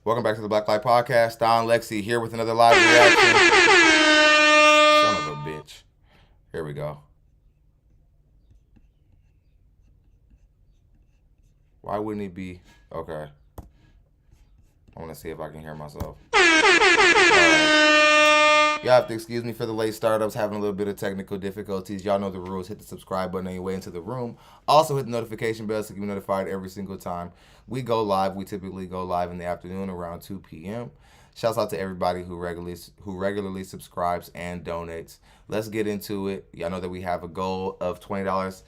Welcome back to the Black Light Podcast. DUO here with another live reaction. Son of a bitch. Here we go. Why wouldn't he be? Okay. I want to see if I can hear myself. You have to excuse me for the late start. I was having a little bit of technical difficulties. Y'all know the rules. Hit the subscribe button on your way into the room. Also hit the notification bell so you can be notified every single time we go live. We typically go live in the afternoon around 2 p.m. Shouts out to everybody who regularly subscribes and donates. Let's get into it. Y'all know that we have a goal of $20.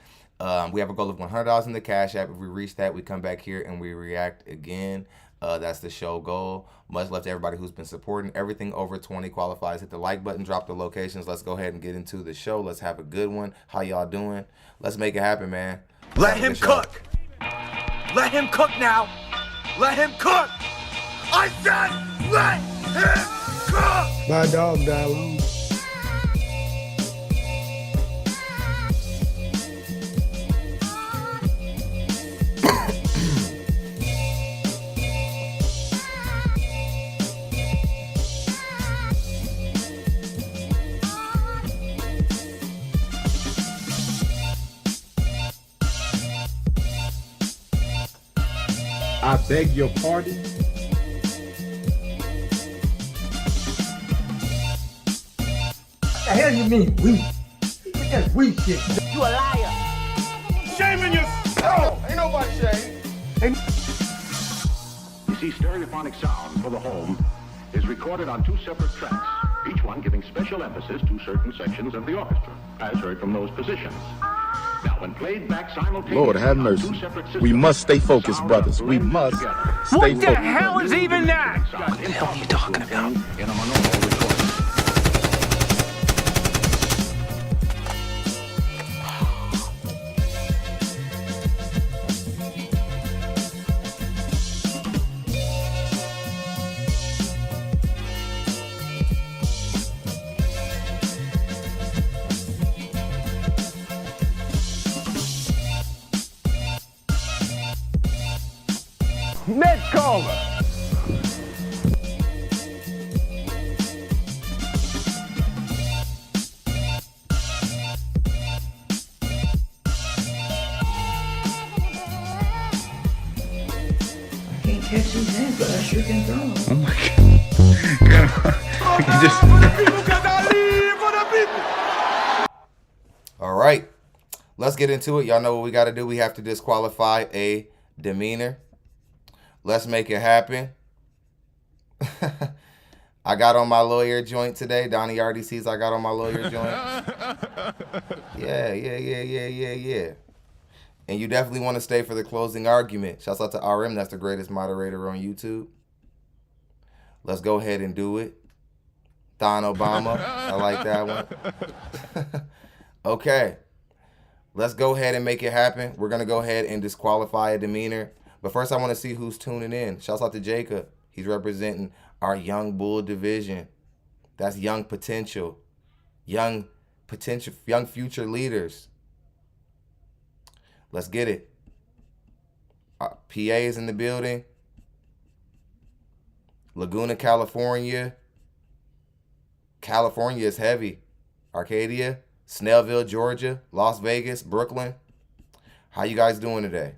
We have a goal of $100 in the Cash App. If we reach that, we come back here and we react again. That's the show goal. Much love to everybody who's been supporting. Everything over 20 qualifies. Hit the like button, drop the locations. Let's go ahead and get into the show. Let's have a good one. How y'all doing? Let's make it happen, man. Let him cook. Let him cook now. Let him cook. I said let him cook. My dog died alone. I beg your pardon? The hell you mean we? That's we shit. You a liar. Shaming yourself. Ain't nobody shaming. You see, stereophonic sound for the home is recorded on two separate tracks, each one giving special emphasis to certain sections of the orchestra, as heard from those positions. Now, when played back simultaneously, Lord have mercy. We must stay focused, brothers. We must stay focused. What the hell is even that? What the hell are you talking about? In a monaural recording. Net caller. Can't catch these hands, but I sure can throw them. Oh my God. All right. Let's get into it. Y'all know what we got to do. We have to disqualify a demeanor. Let's make it happen. I got on my lawyer joint today. Donnie already sees I got on my lawyer joint. Yeah. And you definitely want to stay for the closing argument. Shouts out to RM. That's the greatest moderator on YouTube. Let's go ahead and do it. Don Obama. I like that one. Okay. Let's go ahead and make it happen. We're going to go ahead and disqualify a demeanor. But first, I want to see who's tuning in. Shouts out to Jenica. He's representing our young bull division. That's young potential. Young future leaders. Let's get it. PA is in the building. Laguna, California. California is heavy. Arcadia, Snellville, Georgia, Las Vegas, Brooklyn. How you guys doing today?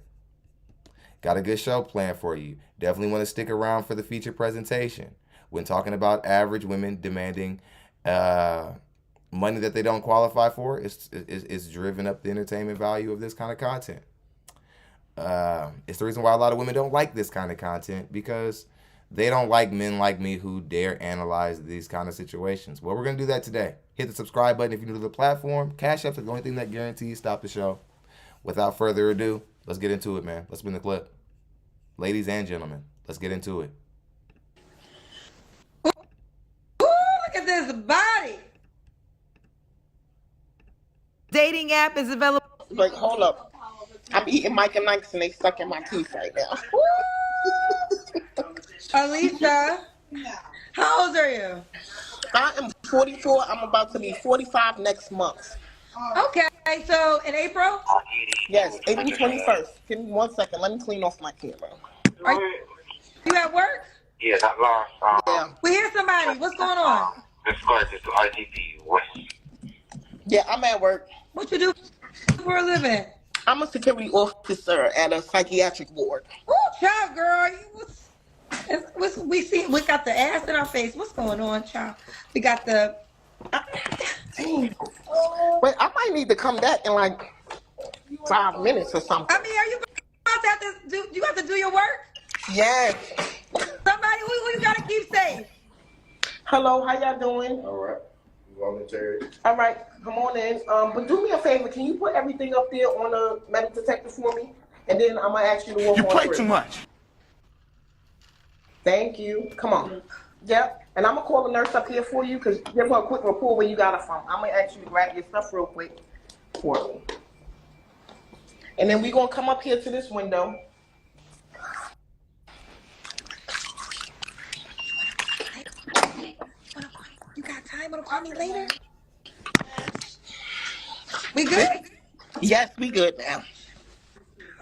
Got a good show planned for you. Definitely want to stick around for the feature presentation. When talking about average women demanding money that they don't qualify for, it's driven up the entertainment value of this kind of content. It's the reason why a lot of women don't like this kind of content, because they don't like men like me who dare analyze these kind of situations. Well, we're going to do that today. Hit the subscribe button if you're new to the platform. Cash App is the only thing that guarantees stop the show. Without further ado, let's get into it, man. Let's spin the clip. Ladies and gentlemen, let's get into it. Ooh, look at this body. Dating app is available. Like, hold up. I'm eating Mike and Ike's and they stuck in my teeth right now. Alicia, how old are you? I am 44. I'm about to be 45 next month. Okay, so in April? Yes, April 21st. Give me 1 second. Let me clean off my camera. Are you at work? Yeah, that last. Yeah. We hear somebody. What's going on? Described it to ITP West. Yeah, I'm at work. What you do for a living? I'm a security officer at a psychiatric ward. Ooh, child, girl. We got the ass in our face. What's going on, child? We got the. Wait, I might need to come back in like 5 minutes or something. I mean, are you about to have to do? You have to do your work. Yes. Somebody who you gotta keep safe. Hello, how y'all doing? All right. Voluntary. All right, come on in. But do me a favor. Can you put everything up there on a metal detector for me? And then I'm gonna ask you to walk on through. You play too much. Thank you. Come on. Yep. And I'm gonna call the nurse up here for you because give her a quick report where you got her from. I'm gonna ask you to grab your stuff real quick for me. And then we're gonna come up here to this window. You got time? Wanna call me later? We good? Yes, we good now.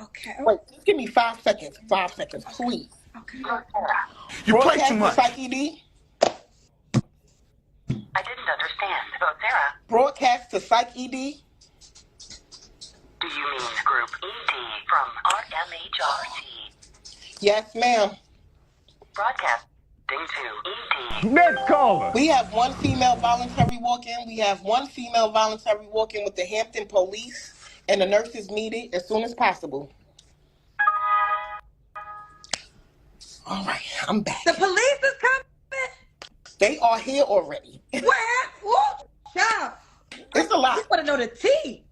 Okay. Wait, just give me 5 seconds. 5 seconds, please. Okay. You play too much. Psych ED. I didn't understand. About Sarah. Broadcast to Psych ED. Do you mean Group ED from RMHRT? Yes, ma'am. Broadcasting to ED. Next caller. We have one female voluntary walk-in. We have one female voluntary walk-in with the Hampton Police, and the nurse is needed as soon as possible. All right, I'm back. The police is coming. They are here already. Where? Whoa, child. It's a lot. You want to know the tea?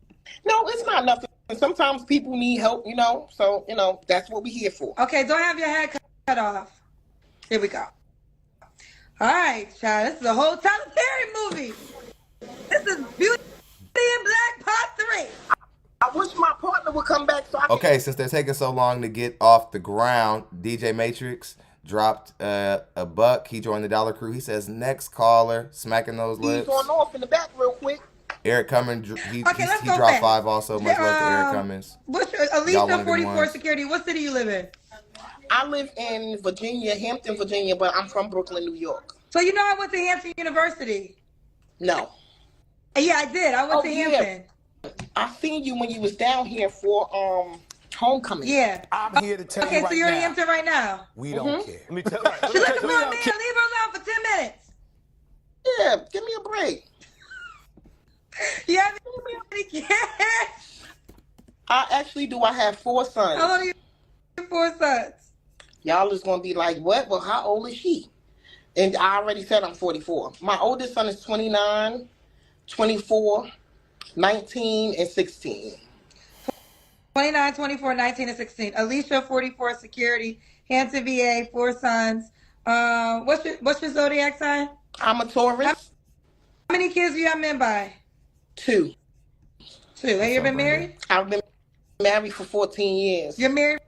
No, it's not nothing. Sometimes people need help, so, that's what we're here for. Okay, don't have your head cut off. Here we go. All right, child. This is a whole Tyler Perry movie. This is Beauty and Black Part 3. I wish my partner would come back so I can... Okay, since they're taking so long to get off the ground, DJ Matrix dropped a buck. He joined the Dollar Crew. He says, next caller, smacking those lips. He's going off in the back real quick. Eric Cummins, he Let's go dropped back. 5 also. Much love to Eric Cummins. What's your Alicia 44 Security? What city you live in? I live in Virginia, Hampton, Virginia, but I'm from Brooklyn, New York. So you know I went to Hampton University? No. Yeah, I did. I went to Hampton. I seen you when you was down here for homecoming. Yeah. I'm here to tell you Okay, right so you're now. in Hampton right now. We don't care. Let me tell She looking for a man. Leave her alone for 10 minutes. Yeah, give me a break. You have any kids? I actually do. I have 4 sons. How old are your 4 sons? Y'all is going to be like, what? Well, how old is she? And I already said I'm 44. My oldest son is 29, 24, 19, and 16. 29, 24, 19, and 16. Alicia, 44, Security. Hampton, VA, 4 sons. What's your zodiac sign? I'm a Taurus. How many kids do you have men by? 2. 2. Have you been married? I've been married for 14 years. You're married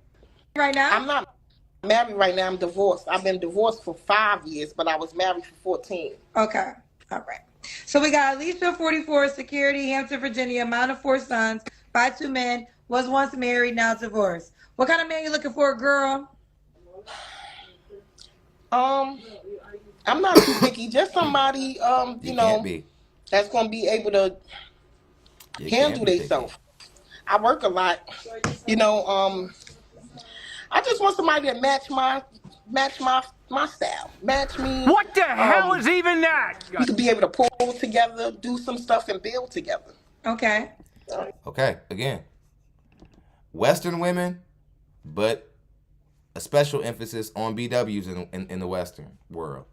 right now? I'm not married right now. I'm divorced. I've been divorced for 5 years, but I was married for 14. Okay. All right. So we got Alicia, 44, Security, Hampton, Virginia, mom of 4 sons, by 2 men, was once married, now divorced. What kind of man you looking for, girl? I'm not too picky. Just somebody, that's going to be able to handle themselves. I work a lot. I just want somebody to match my style. Match me. What the hell is even that? We could be able to pull together, do some stuff, and build together. Okay. Okay, again. Western women, but a special emphasis on BWs in the Western world.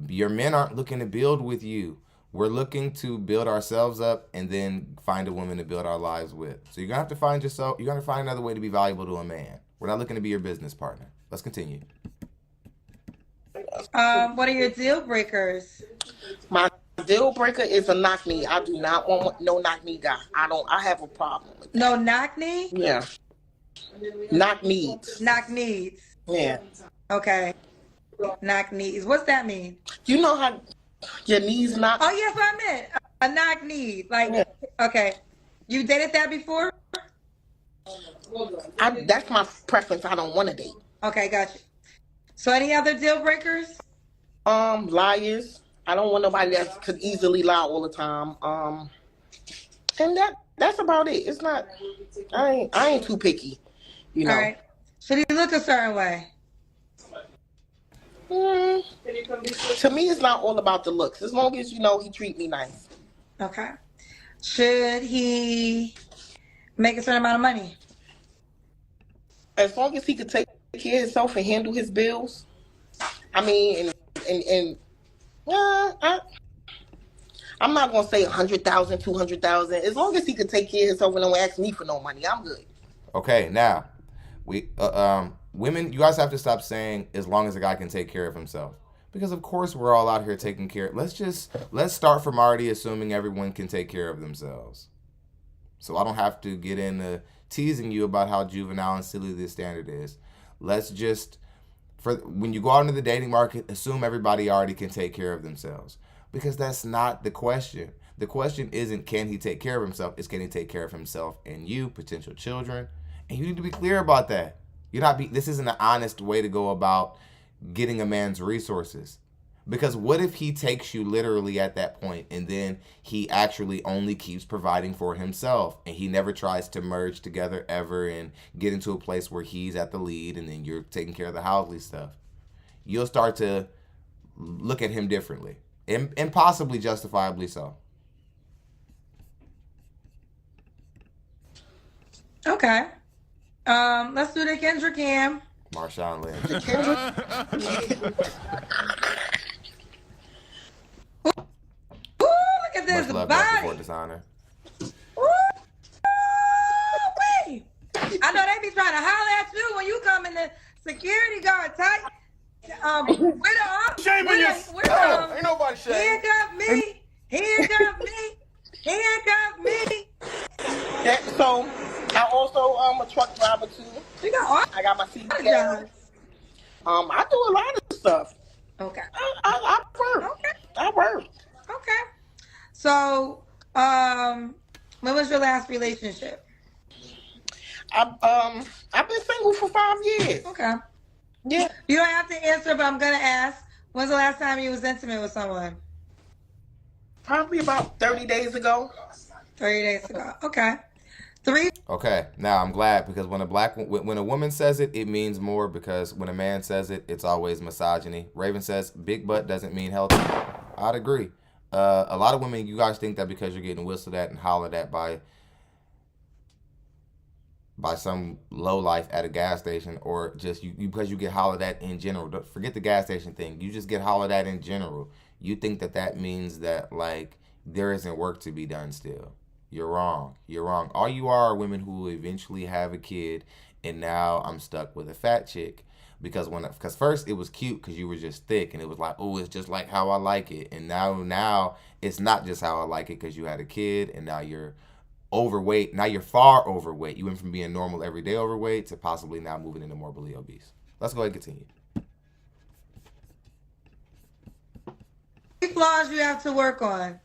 Your men aren't looking to build with you. We're looking to build ourselves up and then find a woman to build our lives with. So you're going to have to find yourself, you're going to find another way to be valuable to a man. We're not looking to be your business partner. Let's continue. What are your deal breakers? My deal breaker is a knock knee. I do not want no knock knee guy. I have a problem with that. No knock knee? Yeah. Knock needs. Knock needs. Yeah. Okay. Knock knees. What's that mean? You know how your knees knock? Oh, yes, what I meant. A knock knee. Like, Yeah. Okay. You dated that before? That's my preference. I don't want to date. Okay, gotcha. So any other deal breakers? Liars. I don't want nobody that could easily lie all the time. And that's about it. It's not. I ain't too picky. You know. All right. Should he look a certain way? To me, it's not all about the looks. As long as, you know, he treat me nice. Okay. Should he make a certain amount of money? As long as he could take care of himself and handle his bills. I mean, I'm not gonna say 100,000, 200,000. As long as he could take care of himself and don't ask me for no money, I'm good. Okay, now we women, you guys have to stop saying as long as a guy can take care of himself, because of course we're all out here taking care. Let's start from already assuming everyone can take care of themselves. So I don't have to get into teasing you about how juvenile and silly this standard is. Let's just, for when you go out into the dating market, assume everybody already can take care of themselves, because that's not the question. The question isn't can he take care of himself, it's can he take care of himself and you, potential children, and you need to be clear about that. This isn't an honest way to go about getting a man's resources. Because what if he takes you literally at that point and then he actually only keeps providing for himself and he never tries to merge together ever and get into a place where he's at the lead and then you're taking care of the housely stuff? You'll start to look at him differently, and possibly justifiably so. Okay. Let's do the Kendra Cam. Marshawn Lynch. Ooh, look at this Much love body. before dishonor. Ooh, wait. I know they be trying to holler at you when you come in the security guard tight. Shame on you. Ain't nobody shame. Handcuff me. Handcuff me. Handcuff me. Yeah, so I also a truck driver too. You got I got my CDL. I do a lot of stuff. Okay. I work. Okay. I work. Okay. So, when was your last relationship? I've been single for 5 years. Okay. Yeah. You don't have to answer, but I'm gonna ask. When's the last time you was intimate with someone? Probably about 30 days ago. 30 days ago. Okay. Okay, now I'm glad, because when a woman says it, it means more, because when a man says it, it's always misogyny. Raven says big butt doesn't mean healthy. I'd agree. A lot of women, you guys think that because you're getting whistled at and hollered at by some lowlife at a gas station, or just you because you get hollered at in general. Don't forget the gas station thing. You just get hollered at in general. You think that means that like there isn't work to be done still. You're wrong. You're wrong. All you are women who eventually have a kid, and now I'm stuck with a fat chick. Because first it was cute because you were just thick, and it was like, oh, it's just like how I like it. And now it's not just how I like it because you had a kid, and now you're overweight. Now you're far overweight. You went from being normal everyday overweight to possibly now moving into morbidly obese. Let's go ahead and continue. What flaws you have to work on?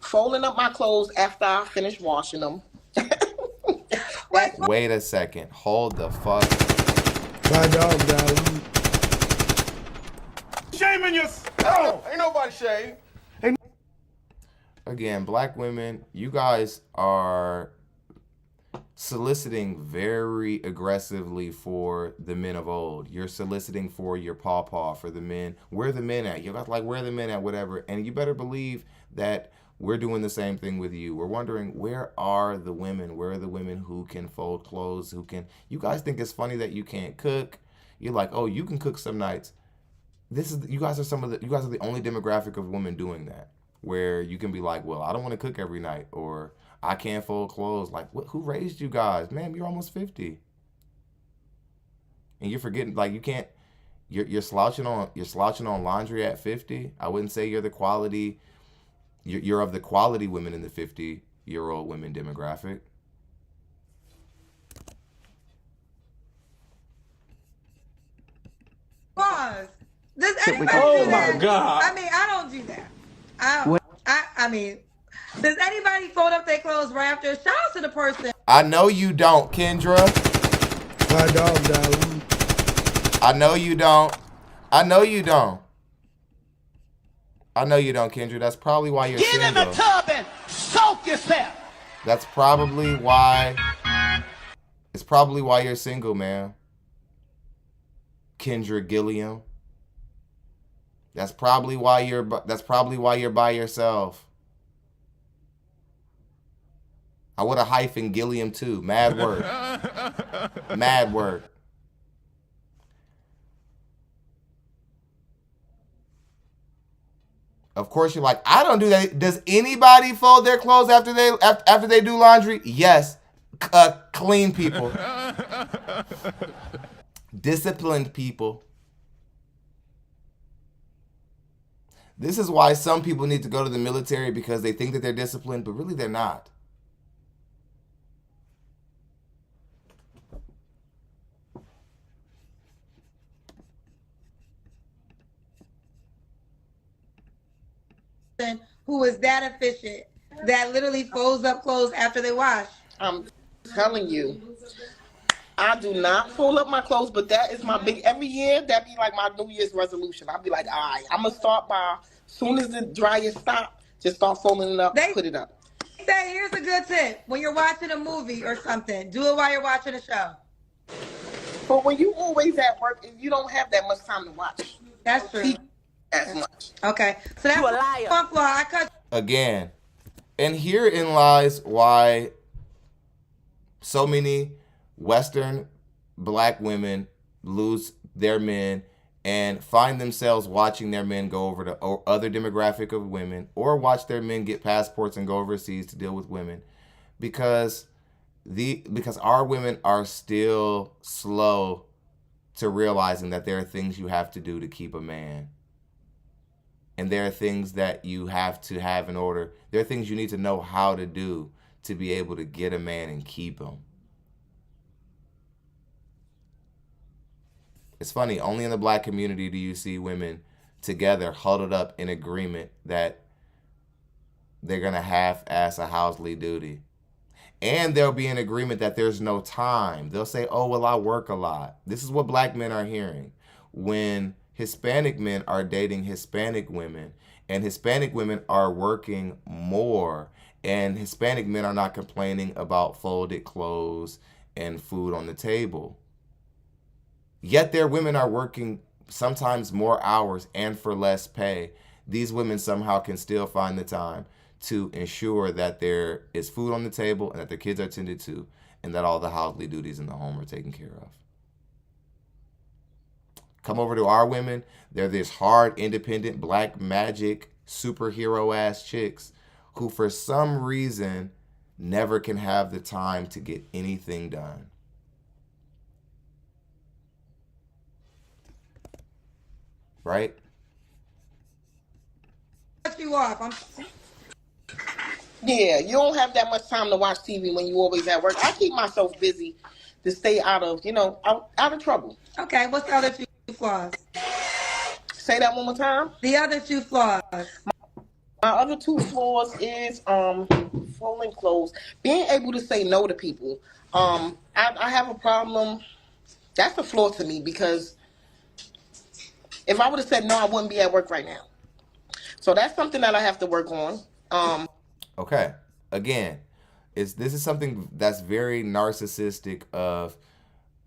Folding up my clothes after I finish washing them. Wait a second. Hold the fuck. My dog, darling. Shame in yourself. Ain't nobody shame. Again, black women, you guys are soliciting very aggressively for the men of old. You're soliciting for your pawpaw, for the men. Where the men at? You guys like, where the men at, whatever. And you better believe that we're doing the same thing with you. We're wondering, where are the women? Where are the women who can fold clothes, who can... You guys think it's funny that you can't cook. You're like, oh, you can cook some nights. You guys are the only demographic of women doing that, where you can be like, well, I don't want to cook every night, or I can't fold clothes. Like, who raised you guys? Ma'am, you're almost 50. And you're forgetting, like, you can't... You're slouching on laundry at 50. I wouldn't say you're the quality... You're of the quality women in the 50-year-old women demographic. Pause. Does anybody Oh do my that? God. I mean, I don't do that. I mean, does anybody fold up their clothes right after? Shout out to the person. I know you don't, Kendra. My dog, darling. I know you don't. I know you don't. I know you don't, Kendra. That's probably why you're single. Get in the tub and soak yourself. That's probably why. It's probably why you're single, man. Kendra Gilliam. That's probably why you're by yourself. I would have hyphen Gilliam too. Mad word. Mad word. Of course you're like, I don't do that. Does anybody fold their clothes after they do laundry? Yes. Clean people. Disciplined people. This is why some people need to go to the military, because they think that they're disciplined, but really they're not. Who is that efficient that literally folds up clothes after they wash? I'm telling you, I do not fold up my clothes, but that is my big, every year, that be like my New Year's resolution. I'll be like, all right, I'm going to start by, as soon as the dryer stop, just start folding it up, put it up. Say, here's a good tip. When you're watching a movie or something, do it while you're watching a show. But when you always at work, you don't have that much time to watch. That's true. As much. Okay. So that's a liar. One flaw. I cut. Again, and herein lies why so many Western black women lose their men and find themselves watching their men go over to other demographic of women, or watch their men get passports and go overseas to deal with women, because our women are still slow to realizing that there are things you have to do to keep a man. And there are things that you have to have in order. There are things you need to know how to do to be able to get a man and keep him. It's funny, only in the black community do you see women together, huddled up in agreement that they're going to half-ass a housely duty. And they'll be in agreement that there's no time. They'll say, oh, well, I work a lot. This is what black men are hearing. When Hispanic men are dating Hispanic women, and Hispanic women are working more, and Hispanic men are not complaining about folded clothes and food on the table. Yet their women are working sometimes more hours and for less pay. These women somehow can still find the time to ensure that there is food on the table and that their kids are tended to, and that all the housely duties in the home are taken care of. Come over to our women. They're this hard, independent, black magic, superhero-ass chicks who, for some reason, never can have the time to get anything done. Right? Cut you off. Yeah, you don't have that much time to watch TV when you always at work. I keep myself busy to stay out of, out of trouble. Okay, what's the other two flaws? Say that one more time. The other two flaws. My other two flaws is folding clothes, being able to say no to people. I have a problem. That's a flaw to me, because if I would have said no, I wouldn't be at work right now. So that's something that I have to work on. Okay. Again, this is something that's very narcissistic of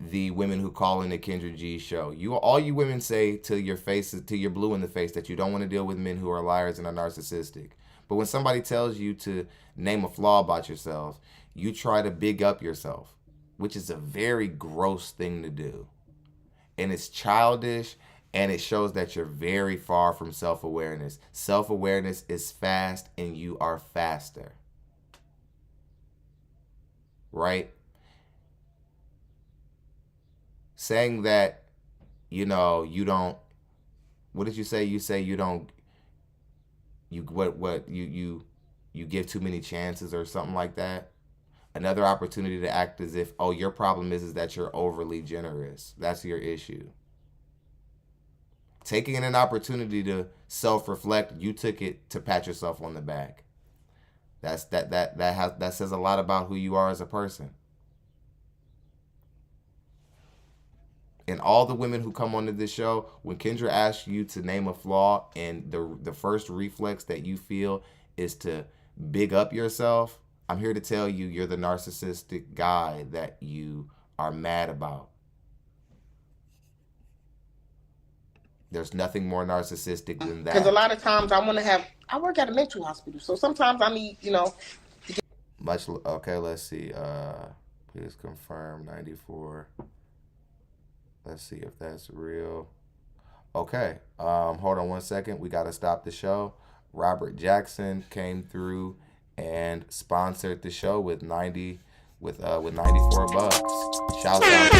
the women who call in the Kendra G show. All you women say to your faces, to your blue in the face, that you don't want to deal with men who are liars and are narcissistic. But when somebody tells you to name a flaw about yourself, you try to big up yourself, which is a very gross thing to do. And it's childish, and it shows that you're very far from self-awareness. Self-awareness is fast, and you are faster. Right? Saying that, you don't, what did you say? You say you don't, you give too many chances or something like that. Another opportunity to act as if, oh, your problem is that you're overly generous. That's your issue. Taking an opportunity to self-reflect, you took it to pat yourself on the back. That says a lot about who you are as a person. And all the women who come onto this show, when Kendra asks you to name a flaw and the first reflex that you feel is to big up yourself, I'm here to tell you you're the narcissistic guy that you are mad about. There's nothing more narcissistic than that. Because a lot of times I work at a mental hospital, so sometimes I need, Okay, let's see. Please confirm 94. Let's see if that's real. Okay. Hold on one second. We got to stop the show. Robert Jackson came through and sponsored the show with 94 bucks. Shouts out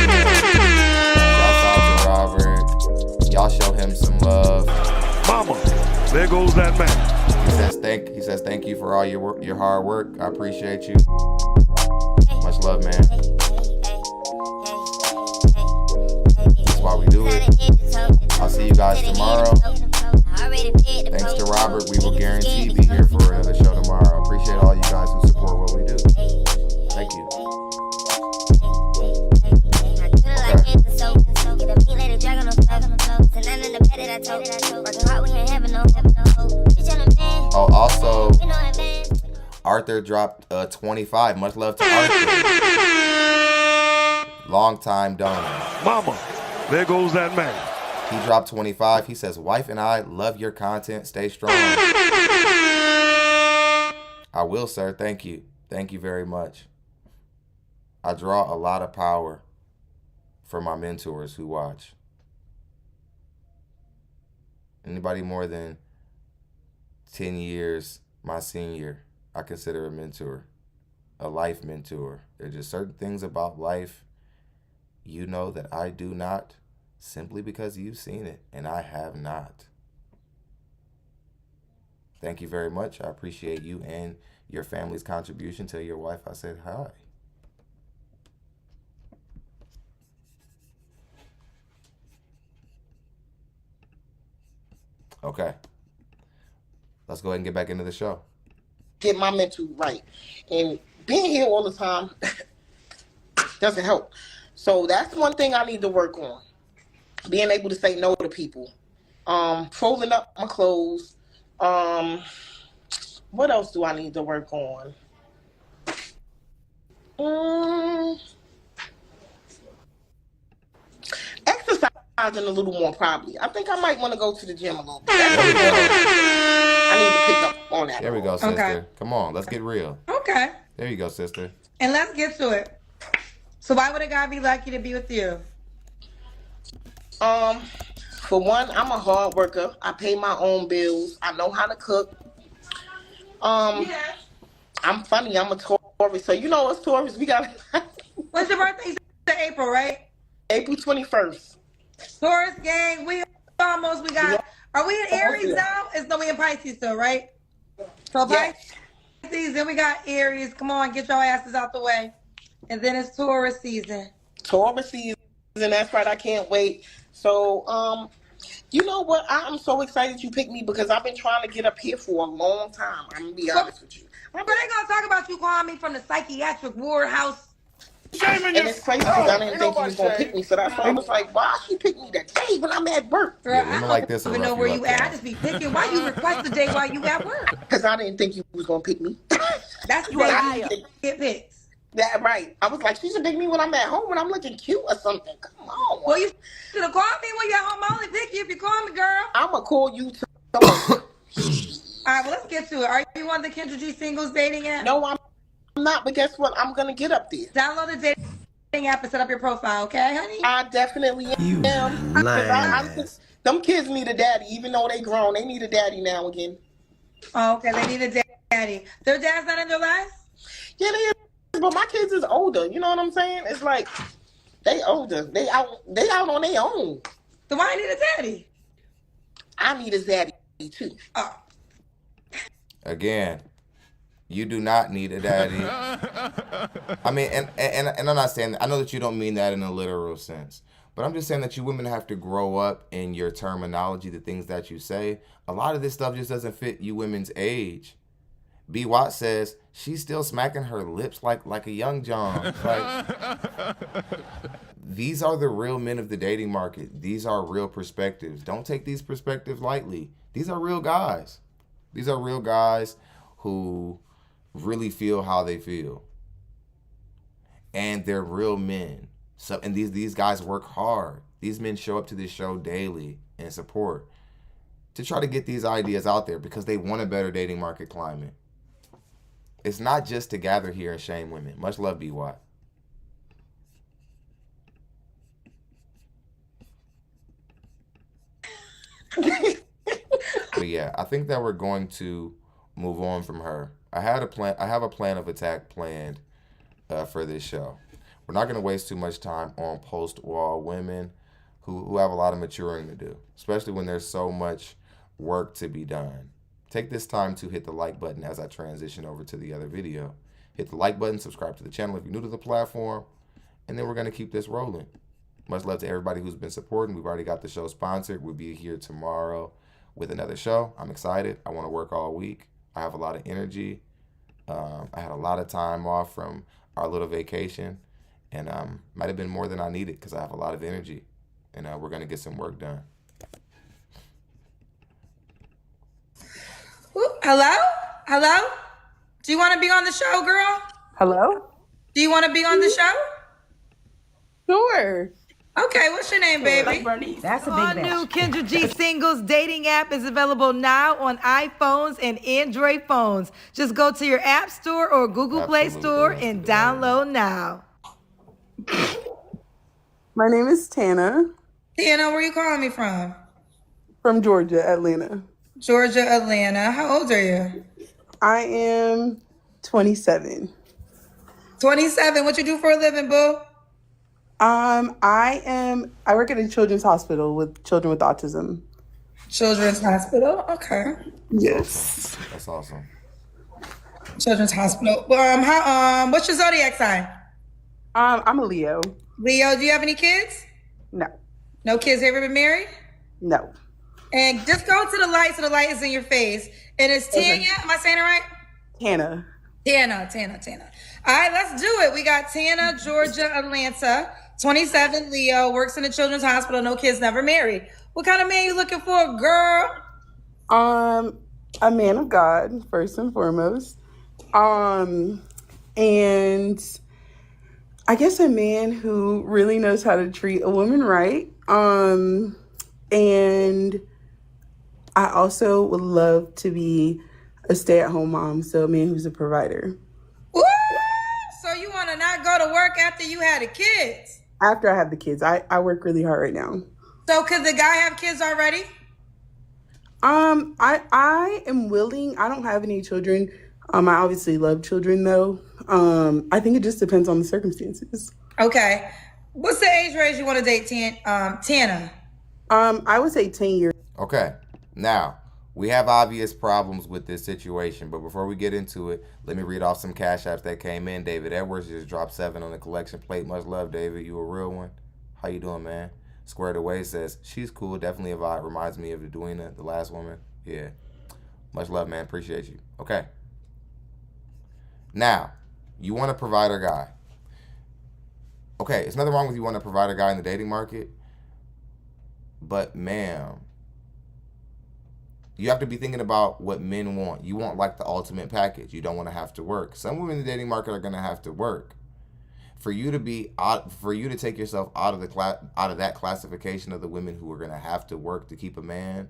to Robert. Y'all show him some love. Mama, there goes that man. He says thank you for all your hard work. I appreciate you. Much love, man. That's why we do it. I'll see you guys tomorrow. Thanks to Robert, we will guarantee be here for another show tomorrow. I appreciate all you guys who support what we do. Thank you. Oh, also, Arthur dropped 25. Much love to Arthur. Long time donor. Mama, there goes that man. He dropped 25. He says, wife and I love your content. Stay strong. I will, sir. Thank you. Thank you very much. I draw a lot of power from my mentors who watch. Anybody more than 10 years my senior, I consider a mentor, a life mentor. There are just certain things about life you know that I do not, simply because you've seen it and I have not. Thank you very much. I appreciate you and your family's contribution. Tell your wife I said hi. Okay. Let's go ahead and get back into the show. Get my mental right. And being here all the time doesn't help. So that's one thing I need to work on. Being able to say no to people. Folding up my clothes. What else do I need to work on? Exercising a little more probably. I think I might want to go to the gym a little bit. I need to pick up on that. There we go, sister. Okay. Come on, let's get real. Okay. There you go, sister. And let's get to it. So why would a guy be lucky to be with you? For one, I'm a hard worker. I pay my own bills. I know how to cook. Yeah. I'm funny. I'm a Taurus. So you know us Taurus, we got. When's your birthday? You said April, right? April 21st. Taurus gang, we got. Yeah. Are we in Aries Yeah. now? It's no, we in Pisces still, right? So Yes. Pisces, then we got Aries. Come on, get your asses out the way. And then it's Taurus season. Taurus season. That's right. I can't wait. So, you know what? I'm so excited you picked me because I've been trying to get up here for a long time. I'm going to be honest with you. But they gonna talk about you calling me from the psychiatric ward house. And it's crazy because I didn't think you was going to pick me. So that's why I was like, why she pick me that day when I'm at work? Yeah, women like this I are don't even know rough where you you up, at. though. I just be picking. Why you request the day while you at work? Because I didn't think you was going to pick me. That's the You day right. you get picked. That right. I was like, she should pick me when I'm at home when I'm looking cute or something. Come on. Well, you should have called me when you're at home. I only pick you if you call me, girl. I'm going to call you All right, well, let's get to it. Are you on the Kendra G Singles dating app? No, I'm not. But guess what? I'm going to get up there. Download the dating app and set up your profile, okay, honey? I definitely am. Them kids need a daddy, even though they grown. They need a daddy now again. Oh, okay, they need a daddy. Their dad's not in their lives? Yeah, they is. But my kids is older. You know what I'm saying? It's like they older. They out on their own. So why need a daddy? I need a daddy too. Oh. Again, you do not need a daddy. I mean, and I'm not saying that. I know that you don't mean that in a literal sense. But I'm just saying that you women have to grow up in your terminology, the things that you say. A lot of this stuff just doesn't fit you women's age. B. Watt says she's still smacking her lips like a young John. Like, these are the real men of the dating market. These are real perspectives. Don't take these perspectives lightly. These are real guys. These are real guys who really feel how they feel. And they're real men. So, and these guys work hard. These men show up to this show daily and support to try to get these ideas out there because they want a better dating market climate. It's not just to gather here and shame women. Much love, B. Watt. But yeah, I think that we're going to move on from her. I have a plan of attack planned for this show. We're not going to waste too much time on post-wall women who have a lot of maturing to do, especially when there's so much work to be done. Take this time to hit the like button as I transition over to the other video. Hit the like button, subscribe to the channel if you're new to the platform, and then we're going to keep this rolling. Much love to everybody who's been supporting. We've already got the show sponsored. We'll be here tomorrow with another show. I'm excited. I want to work all week. I have a lot of energy. I had a lot of time off from our little vacation, and might have been more than I needed because I have a lot of energy, and we're going to get some work done. Ooh, hello? Hello? Do you want to be on the show, girl? Hello? Do you want to be on the show? Sure. Okay, what's your name, baby? That's a Our new Kendra G Singles dating app is available now on iPhones and Android phones. Just go to your App Store or Google Play Store and download now. My name is Tana. Tana, where you calling me from? From Georgia, Atlanta. Georgia, Atlanta. How old are you? I am 27. 27. What you do for a living, boo? I work at a children's hospital with children with autism. Children's hospital? Okay. Yes. That's awesome. Children's hospital. What's your zodiac sign? I'm a Leo. Leo, do you have any kids? No. No kids ever been married? No. And just go to the light so the light is in your face. And it's Tanya. Am I saying it right? Tana. Tana. All right, let's do it. We got Tana, Georgia, Atlanta, 27, Leo, works in a children's hospital, no kids, never married. What kind of man you looking for, girl? A man of God, first and foremost. And I guess a man who really knows how to treat a woman right. And I also would love to be a stay-at-home mom, so a man who's a provider. Woo! So you want to not go to work after you had the kids? After I have the kids. I work really hard right now. So could the guy have kids already? I am willing. I don't have any children. I obviously love children, though. I think it just depends on the circumstances. Okay. What's the age range you want to date, Tana? I would say 10 years. Okay. Now, we have obvious problems with this situation, but before we get into it, let me read off some cash apps that came in. David Edwards just dropped 7 on the collection plate. Much love, David. You a real one. How you doing, man? Squared Away says, she's cool. Definitely a vibe. Reminds me of the Edwina, the last woman. Yeah. Much love, man. Appreciate you. Okay. Now, you want a provider guy. Okay, it's nothing wrong with you want a provider guy in the dating market, but ma'am, you have to be thinking about what men want. You want like the ultimate package. You don't want to have to work. Some women in the dating market are going to have to work. For you to take yourself out of that classification of the women who are going to have to work to keep a man,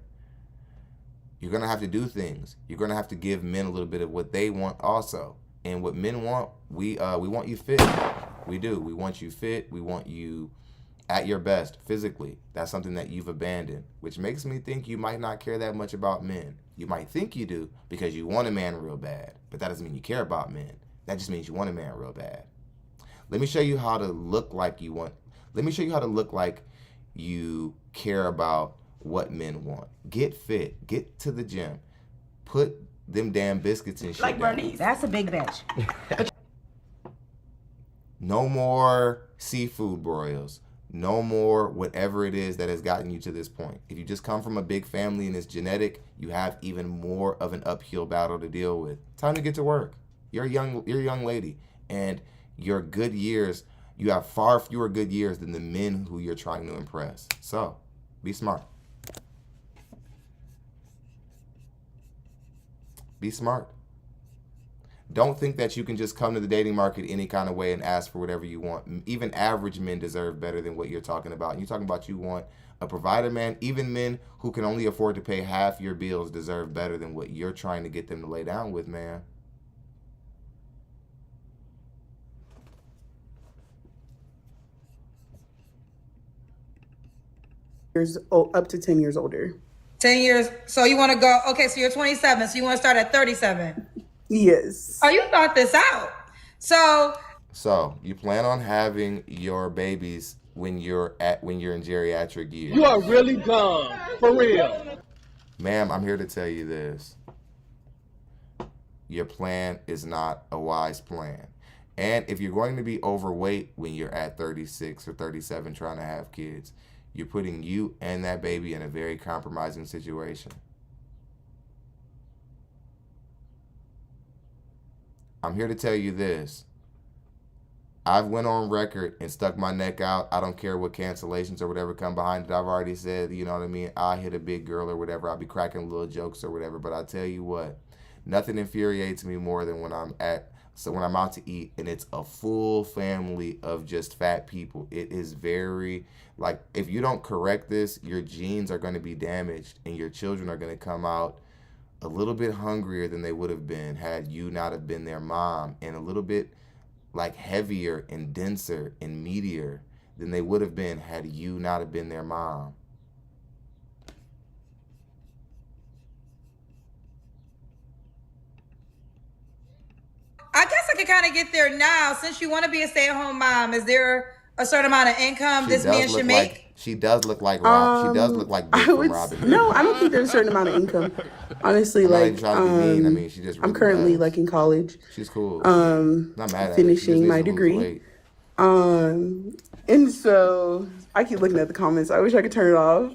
you're going to have to do things. You're going to have to give men a little bit of what they want also. And what men want, we want you fit. We do. We want you fit. We want you at your best physically. That's something that you've abandoned, which makes me think you might not care that much about men. You might think you do because you want a man real bad, but that doesn't mean you care about men. That just means you want a man real bad. Let me show you how to look like you want. Let me show you how to look like you care about what men want. Get fit. Get to the gym. Put them damn biscuits and shit like down. Bernice. That's a big bitch. No more seafood broils. no more whatever it is that has gotten you to this point. If you just come from a big family and it's genetic, you have even more of an uphill battle to deal with. Time to get to work. You're a young lady, and your good years, you have far fewer good years than the men who you're trying to impress. So, be smart. Be smart. Don't think that you can just come to the dating market any kind of way and ask for whatever you want. Even average men deserve better than what you're talking about. And you're talking about you want a provider man. Even men who can only afford to pay half your bills deserve better than what you're trying to get them to lay down with, man. Up to 10 years older. 10 years. So you want to go, okay, so you're 27, so you want to start at 37. Yes. Oh, you thought this out. So you plan on having your babies when you're in geriatric years. You are really dumb, for real. Ma'am, I'm here to tell you this. Your plan is not a wise plan. And if you're going to be overweight when you're at 36 or 37 trying to have kids, you're putting you and that baby in a very compromising situation. I'm here to tell you this. I've went on record and stuck my neck out. I don't care what cancellations or whatever come behind it. I've already said, you know what I mean? I hit a big girl or whatever. I'll be cracking little jokes or whatever. But I tell you what, nothing infuriates me more than when I'm out to eat and it's a full family of just fat people. It is very, like, if you don't correct this, your genes are going to be damaged and your children are going to come out a little bit hungrier than they would have been had you not have been their mom, and a little bit like heavier and denser and meatier than they would have been had you not have been their mom. I guess I could kind of get there now. Since you want to be a stay-at-home mom, is there a certain amount of income this man should make? She does look like Rob. She does look like Big from Robin. No, I don't think there's a certain amount of income. Honestly, like, she just really I'm currently does. like in college. She's cool. Not mad at finishing my degree. And so I keep looking at the comments. I wish I could turn it off.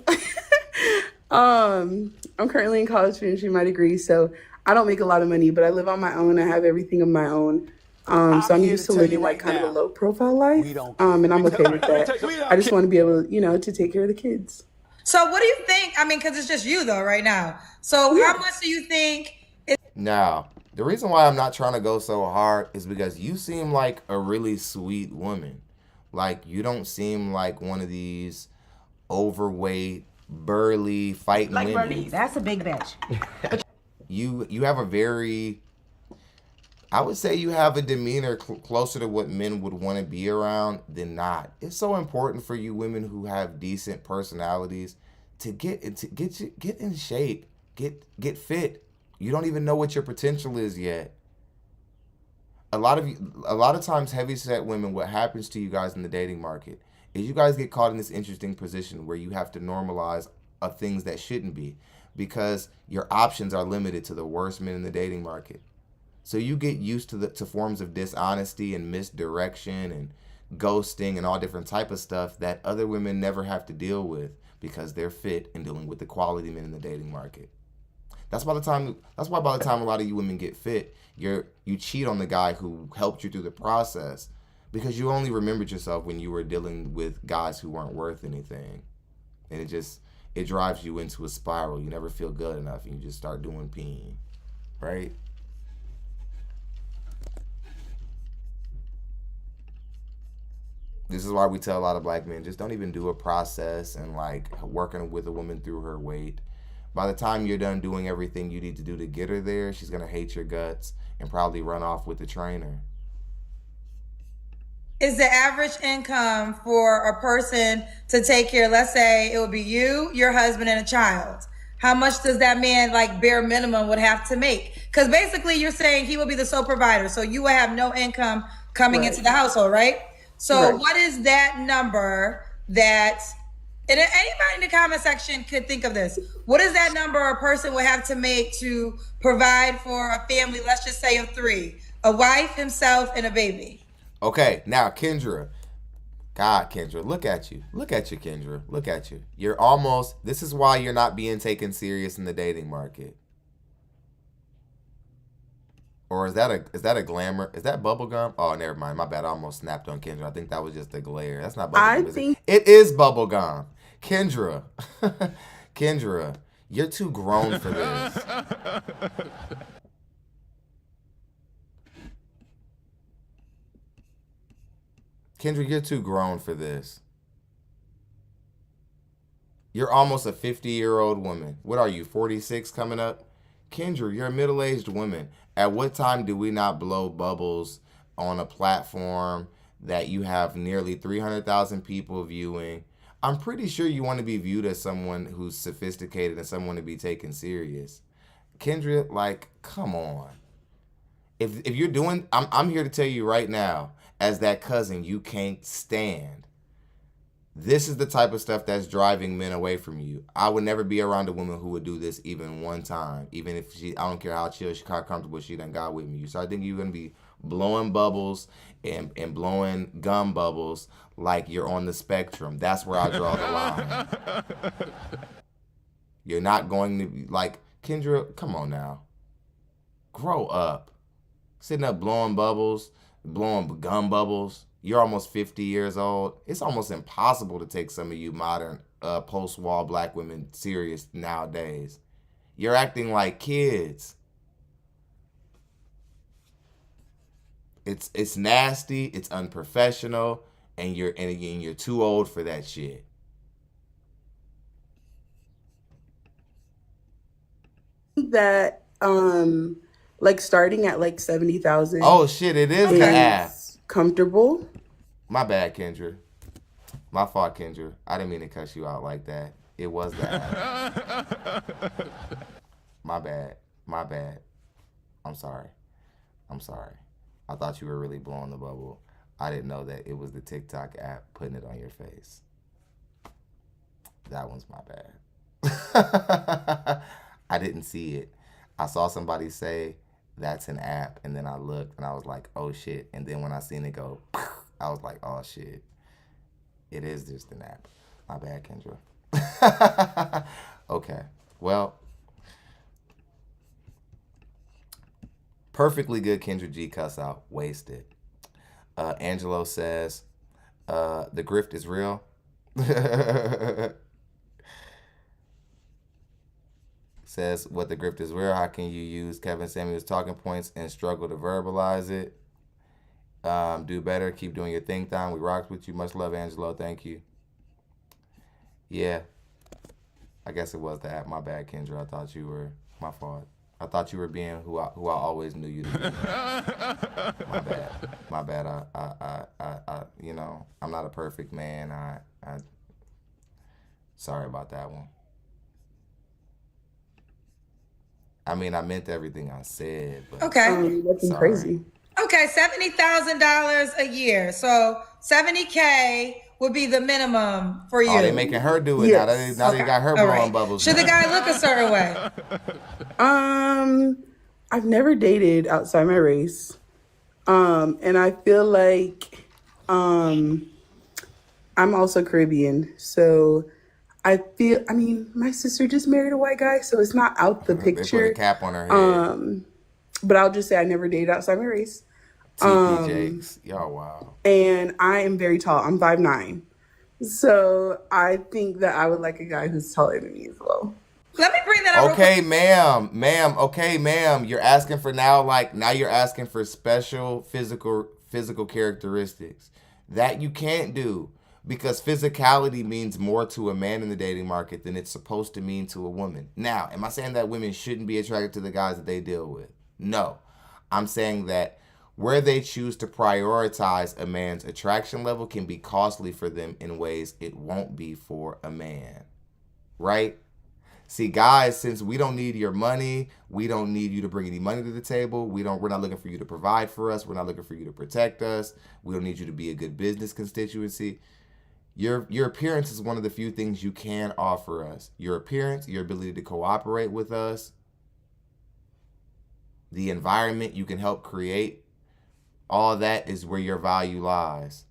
I'm currently in college finishing my degree, so I don't make a lot of money, but I live on my own. I have everything of my own. So I'm used to living like kind of a low profile life. And I'm okay with that. I just want to be able, to take care of the kids. So what do you think? I mean, because it's just you though right now. So how much do you think? Now, the reason why I'm not trying to go so hard is because you seem like a really sweet woman. Like, you don't seem like one of these overweight, burly, fighting women. Like Bernie, that's a big bitch. You have a very, I would say you have a demeanor closer to what men would want to be around than not. It's so important for you women who have decent personalities to get in shape, get fit. You don't even know what your potential is yet. A lot of times, heavyset women, what happens to you guys in the dating market is you guys get caught in this interesting position where you have to normalize things that shouldn't be, because your options are limited to the worst men in the dating market. So you get used to forms of dishonesty and misdirection and ghosting and all different type of stuff that other women never have to deal with because they're fit in dealing with the quality men in the dating market. That's why by the time a lot of you women get fit, you cheat on the guy who helped you through the process, because you only remembered yourself when you were dealing with guys who weren't worth anything. And it drives you into a spiral. You never feel good enough and you just start doing peeing, right? This is why we tell a lot of black men, just don't even do a process and like working with a woman through her weight. By the time you're done doing everything you need to do to get her there, she's going to hate your guts and probably run off with the trainer. Is the average income for a person to take care, let's say it would be you, your husband, and a child? How much does that man, like, bare minimum would have to make? Because basically you're saying he will be the sole provider, so you will have no income coming into the household, right? So what is that number that, and anybody in the comment section could think of this, what is that number a person would have to make to provide for a family, let's just say of 3, a wife, himself, and a baby? Okay, now Kendra, God, Kendra, look at you. Look at you, Kendra. Look at you. You're almost, this is why you're not being taken serious in the dating market. Or is that a glamour? Is that bubble gum? Oh, never mind. My bad. I almost snapped on Kendra. I think that was just a glare. That's not bubble gum. Think it is bubble gum. Kendra. Kendra, you're too grown for this. Kendra, you're too grown for this. You're almost a 50-year-old woman. What are you, 46 coming up? Kendra, you're a middle-aged woman. At what time do we not blow bubbles on a platform that you have nearly 300,000 people viewing? I'm pretty sure you want to be viewed as someone who's sophisticated and someone to be taken serious. Kendra, like, come on. If you're doing, I'm here to tell you right now, as that cousin you can't stand. This is the type of stuff that's driving men away from you. I would never be around a woman who would do this even one time. Even if I don't care how chill, how comfortable she done got with me. So I think you're going to be blowing bubbles and blowing gum bubbles like you're on the spectrum. That's where I draw the line. You're not going to be, like, Kendra, come on now. Grow up. Sitting up blowing bubbles, blowing gum bubbles. You're almost 50 years old. It's almost impossible to take some of you modern post-wall black women serious nowadays. You're acting like kids. It's nasty, it's unprofessional, and you're too old for that shit. That like starting at like 70,000. Oh shit, it is the app. Comfortable. My bad, Kendra. My fault, Kendra. I didn't mean to cuss you out like that. It was the app. My bad. My bad. I'm sorry. I'm sorry. I thought you were really blowing the bubble. I didn't know that it was the TikTok app putting it on your face. That one's my bad. I didn't see it. I saw somebody say that's an app, and then I looked and I was like, oh shit. And then when I seen it go, I was like, oh shit. It is just an app. My bad, Kendra. Okay. Well, perfectly good Kendra G cuss out. Wasted. Angelo says, the grift is real. Says, what the grift is real. How can you use Kevin Samuel's talking points and struggle to verbalize it? Do better. Keep doing your thing, Thon. We rocked with you. Much love, Angelo. Thank you. Yeah. I guess it was the app. My bad, Kendra. I thought you were, my fault. I thought you were being who I always knew you to be. My bad. My bad. I you know, I'm not a perfect man. I sorry about that one. I mean, I meant everything I said. But okay. That's crazy. Okay, $70,000 a year. So $70K would be the minimum for you. Oh, they making her do it yes. now. They got her blowing bubbles. Should the guy look a certain way? I've never dated outside my race. And I feel like I'm also Caribbean. So I mean, my sister just married a white guy, so it's not out the picture. They put a cap on her head. But I'll just say I never dated outside my race. TPJs. Y'all, wow. And I am very tall. I'm 5'9". So I think that I would like a guy who's taller than me as well. Let me bring that up. Okay, ma'am. Okay, ma'am. You're asking for now you're asking for special physical characteristics that you can't do, because physicality means more to a man in the dating market than it's supposed to mean to a woman. Now, am I saying that women shouldn't be attracted to the guys that they deal with? No. I'm saying that where they choose to prioritize a man's attraction level can be costly for them in ways it won't be for a man. Right? See, guys, since we don't need your money, we don't need you to bring any money to the table. We're not looking for you to provide for us. We're not looking for you to protect us. We don't need you to be a good business constituency. Your appearance is one of the few things you can offer us. Your appearance, your ability to cooperate with us, the environment you can help create, all that is where your value lies.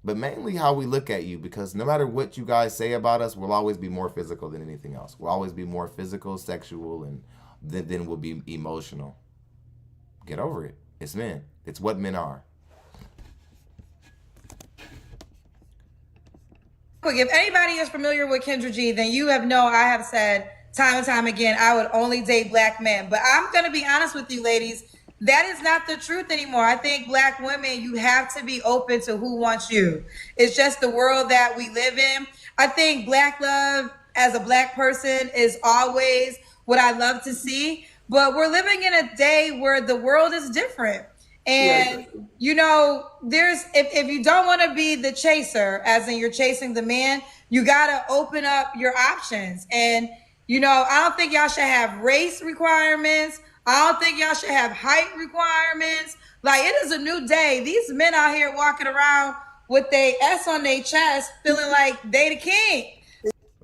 but mainly how we look at you, because no matter what you guys say about us, we'll always be more physical than anything else. We'll always be more physical, sexual, and then we'll be emotional. Get over it. It's men. It's what men are. If anybody is familiar with Kendra G, then you have I have said time and time again, I would only date black men. But I'm going to be honest with you, ladies. That is not the truth anymore. I think black women, you have to be open to who wants you. It's just the world that we live in. I think black love as a black person is always what I love to see. But we're living in a day where the world is different. And, if you don't want to be the chaser, as in you're chasing the man, you got to open up your options. And, I don't think y'all should have race requirements. I don't think y'all should have height requirements. Like, it is a new day. These men out here walking around with their S on their chest, feeling like they the king.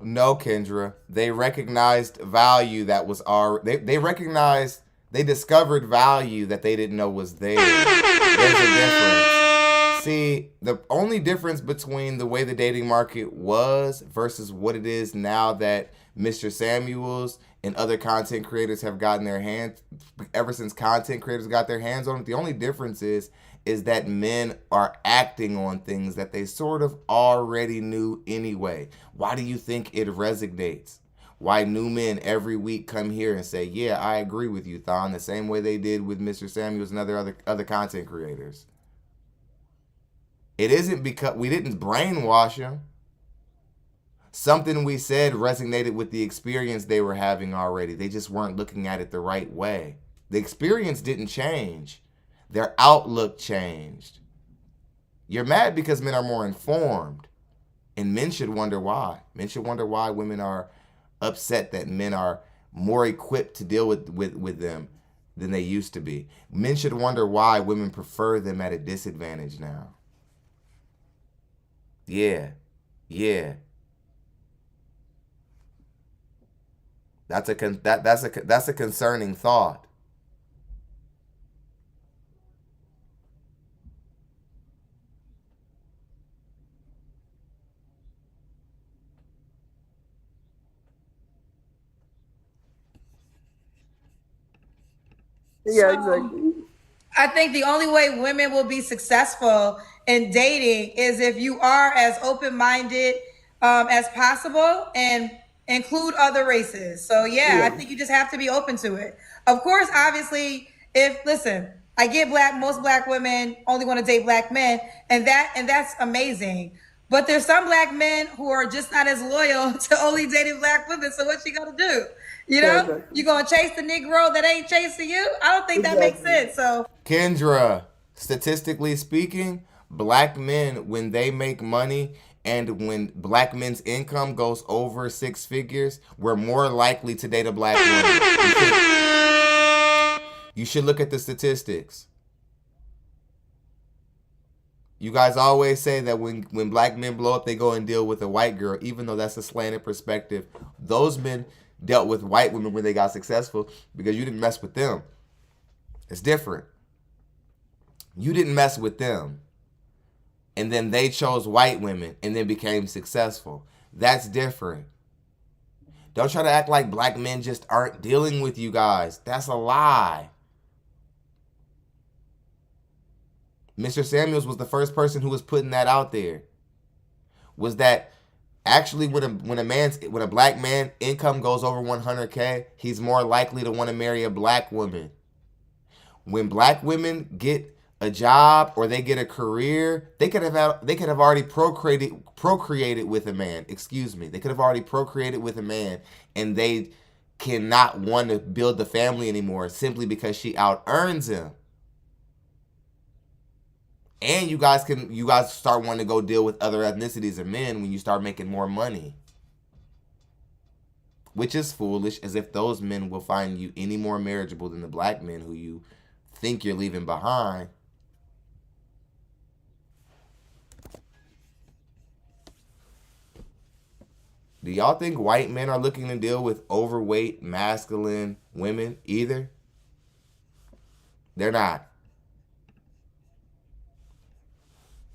No, Kendra. They recognized value that was they discovered value that they didn't know was there. There's a difference. See, the only difference between the way the dating market was versus what it is now that Mr. Samuels and other content creators have gotten their hands, ever since content creators got their hands on it, the only difference is that men are acting on things that they sort of already knew anyway. Why do you think it resonates? Why new men every week come here and say, yeah, I agree with you, Thon, the same way they did with Mr. Samuels and other content creators. It isn't because we didn't brainwash them. Something we said resonated with the experience they were having already. They just weren't looking at it the right way. The experience didn't change. Their outlook changed. You're mad because men are more informed. And men should wonder why. Men should wonder why women are upset that men are more equipped to deal with them than they used to be. Men should wonder why women prefer them at a disadvantage now. Yeah. That's a concerning thought. Yeah, exactly. I think the only way women will be successful in dating is if you are as open-minded as possible and include other races. So yeah, I think you just have to be open to it. Of course, obviously, I get most black women only want to date black men, and that's amazing. But there's some black men who are just not as loyal to only dating black women. So what you gonna do? You gonna chase the Negro that ain't chasing you? I don't think that makes sense. So Kendra, statistically speaking, black men, when they make money and when black men's income goes over 6 figures, we're more likely to date a black woman. You should look at the statistics. You guys always say that when black men blow up, they go and deal with a white girl, even though that's a slanted perspective. Those men dealt with white women when they got successful because you didn't mess with them. It's different. You didn't mess with them. And then they chose white women and then became successful. That's different. Don't try to act like black men just aren't dealing with you guys. That's a lie. Mr. Samuels was the first person who was putting that out there. Was that actually when a black man income goes over 100K, he's more likely to want to marry a black woman. When black women get a job or they get a career, they could have already procreated with a man. Excuse me. They could have already procreated with a man, and they cannot want to build the family anymore simply because she out earns him. And you guys start wanting to go deal with other ethnicities of men when you start making more money. Which is foolish, as if those men will find you any more marriageable than the black men who you think you're leaving behind. Do y'all think white men are looking to deal with overweight, masculine women either? They're not.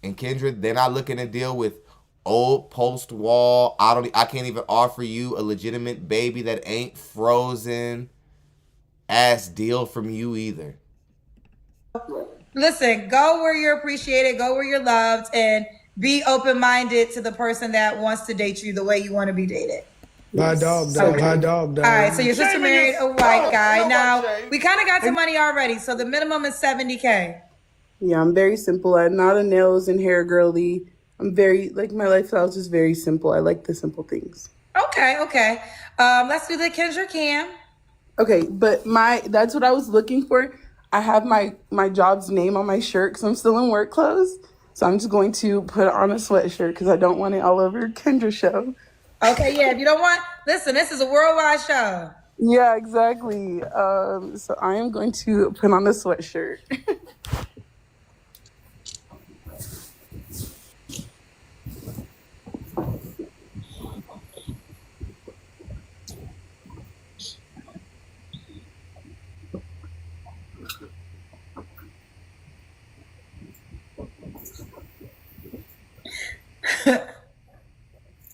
And Kendra, they're not looking to deal with old post-wall. I can't even offer you a legitimate baby that ain't frozen ass deal from you either. Listen, go where you're appreciated, go where you're loved, and be open-minded to the person that wants to date you the way you want to be dated. My dog died. My dog died. All right, so your sister married a white guy. Now, we kind of got some money already, so the minimum is $70K. Yeah, I'm very simple. I'm not a nails and hair girly. I'm very, like, my lifestyle is just very simple. I like the simple things. Okay. Let's do the Kendra Cam. Okay, but that's what I was looking for. I have my job's name on my shirt because I'm still in work clothes. So I'm just going to put on a sweatshirt because I don't want it all over Kendra's show. Okay, yeah, if you don't want, listen, this is a worldwide show. Yeah, exactly. So I am going to put on a sweatshirt.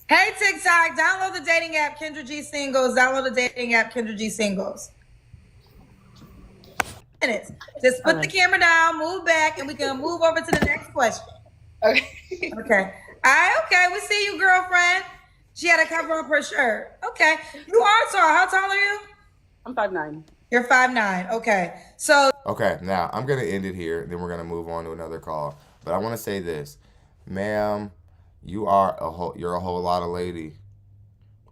Hey, TikTok, download the dating app Kendra G Singles. Download the dating app Kendra G Singles. Just put the camera down, move back, and we can move over to the next question. Okay. Okay. All right, okay. We see you, girlfriend. She had to cover up her shirt. Okay. You are tall. How tall are you? I'm 5'9". You're 5'9". Okay. So. Okay, now I'm going to end it here. Then we're going to move on to another call. But I want to say this. Ma'am, you're a whole lot of lady.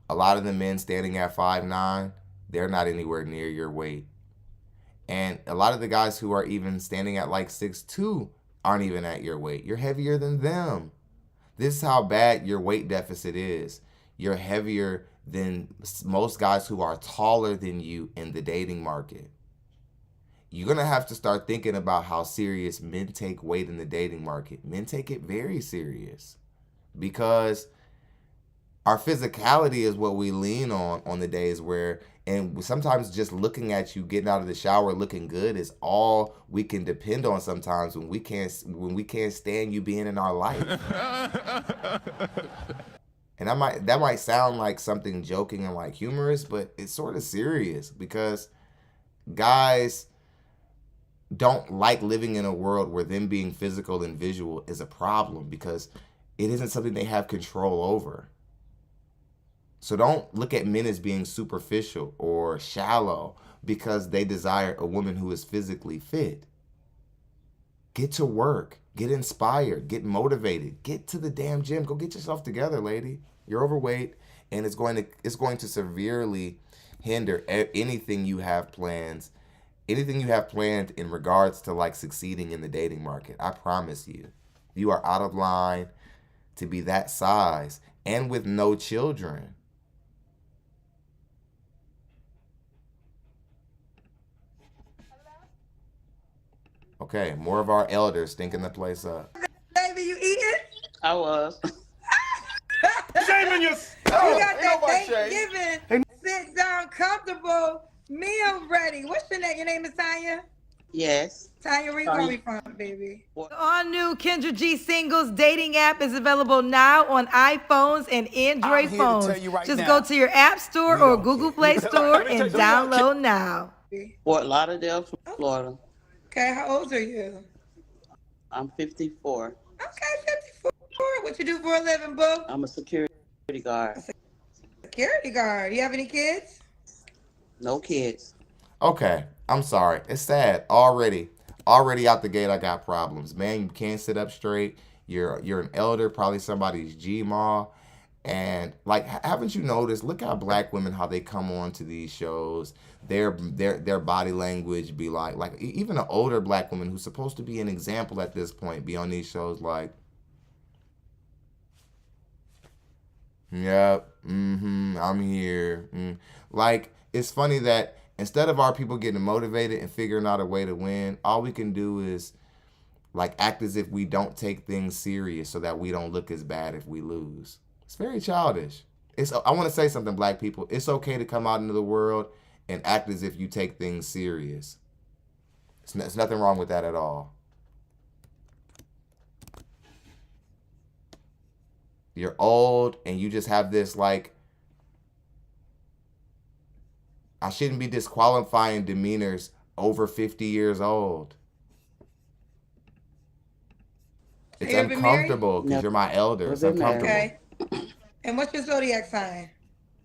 A lot of the men standing at 5'9", they're not anywhere near your weight. And a lot of the guys who are even standing at like 6'2" aren't even at your weight. You're heavier than them. This is how bad your weight deficit is. You're heavier than most guys who are taller than you in the dating market. You're going to have to start thinking about how serious men take weight in the dating market. Men take it very serious because our physicality is what we lean on the days where, and sometimes just looking at you getting out of the shower looking good is all we can depend on sometimes when we can't stand you being in our life. And that might sound like something joking and like humorous, but it's sort of serious because guys don't like living in a world where them being physical and visual is a problem because it isn't something they have control over. So don't look at men as being superficial or shallow because they desire a woman who is physically fit. Get to work, get inspired, get motivated, get to the damn gym. Go get yourself together, lady. You're overweight, and it's going to severely hinder anything you have planned in regards to like succeeding in the dating market. I promise you, you are out of line to be that size and with no children. Okay, more of our elders stinking the place up. Baby, you eating? I was. Shame on you. You got that Thanksgiving, sit down, comfortable meal ready. What's your name? Your name is Tanya? Yes. Tanya, where you calling from, baby? The all-new Kendra G Singles dating app is available now on iPhones and Android phones. Just go to your App Store or Google Play Store and download now. Fort Lauderdale, Florida. Okay, how old are you? I'm 54. Okay, 54. What you do for a living, boo? I'm a security guard. Security guard. You have any kids? No kids. Okay, I'm sorry. It's sad. Already out the gate, I got problems. Man, you can't sit up straight. You're an elder, probably somebody's G-ma. And like, haven't you noticed? Look how black women, how they come on to these shows. Their body language be like even an older black woman who's supposed to be an example at this point be on these shows like, yep, I'm here. Like, it's funny that instead of our people getting motivated and figuring out a way to win, all we can do is like act as if we don't take things serious so that we don't look as bad if we lose. It's very childish. I want to say something, black people. It's okay to come out into the world and act as if you take things serious. There's nothing wrong with that at all. you're old and you just have this like, I shouldn't be disqualifying demeanors over 50 years old. It's uncomfortable because you're my elder. It's uncomfortable. Okay. And what's your zodiac sign?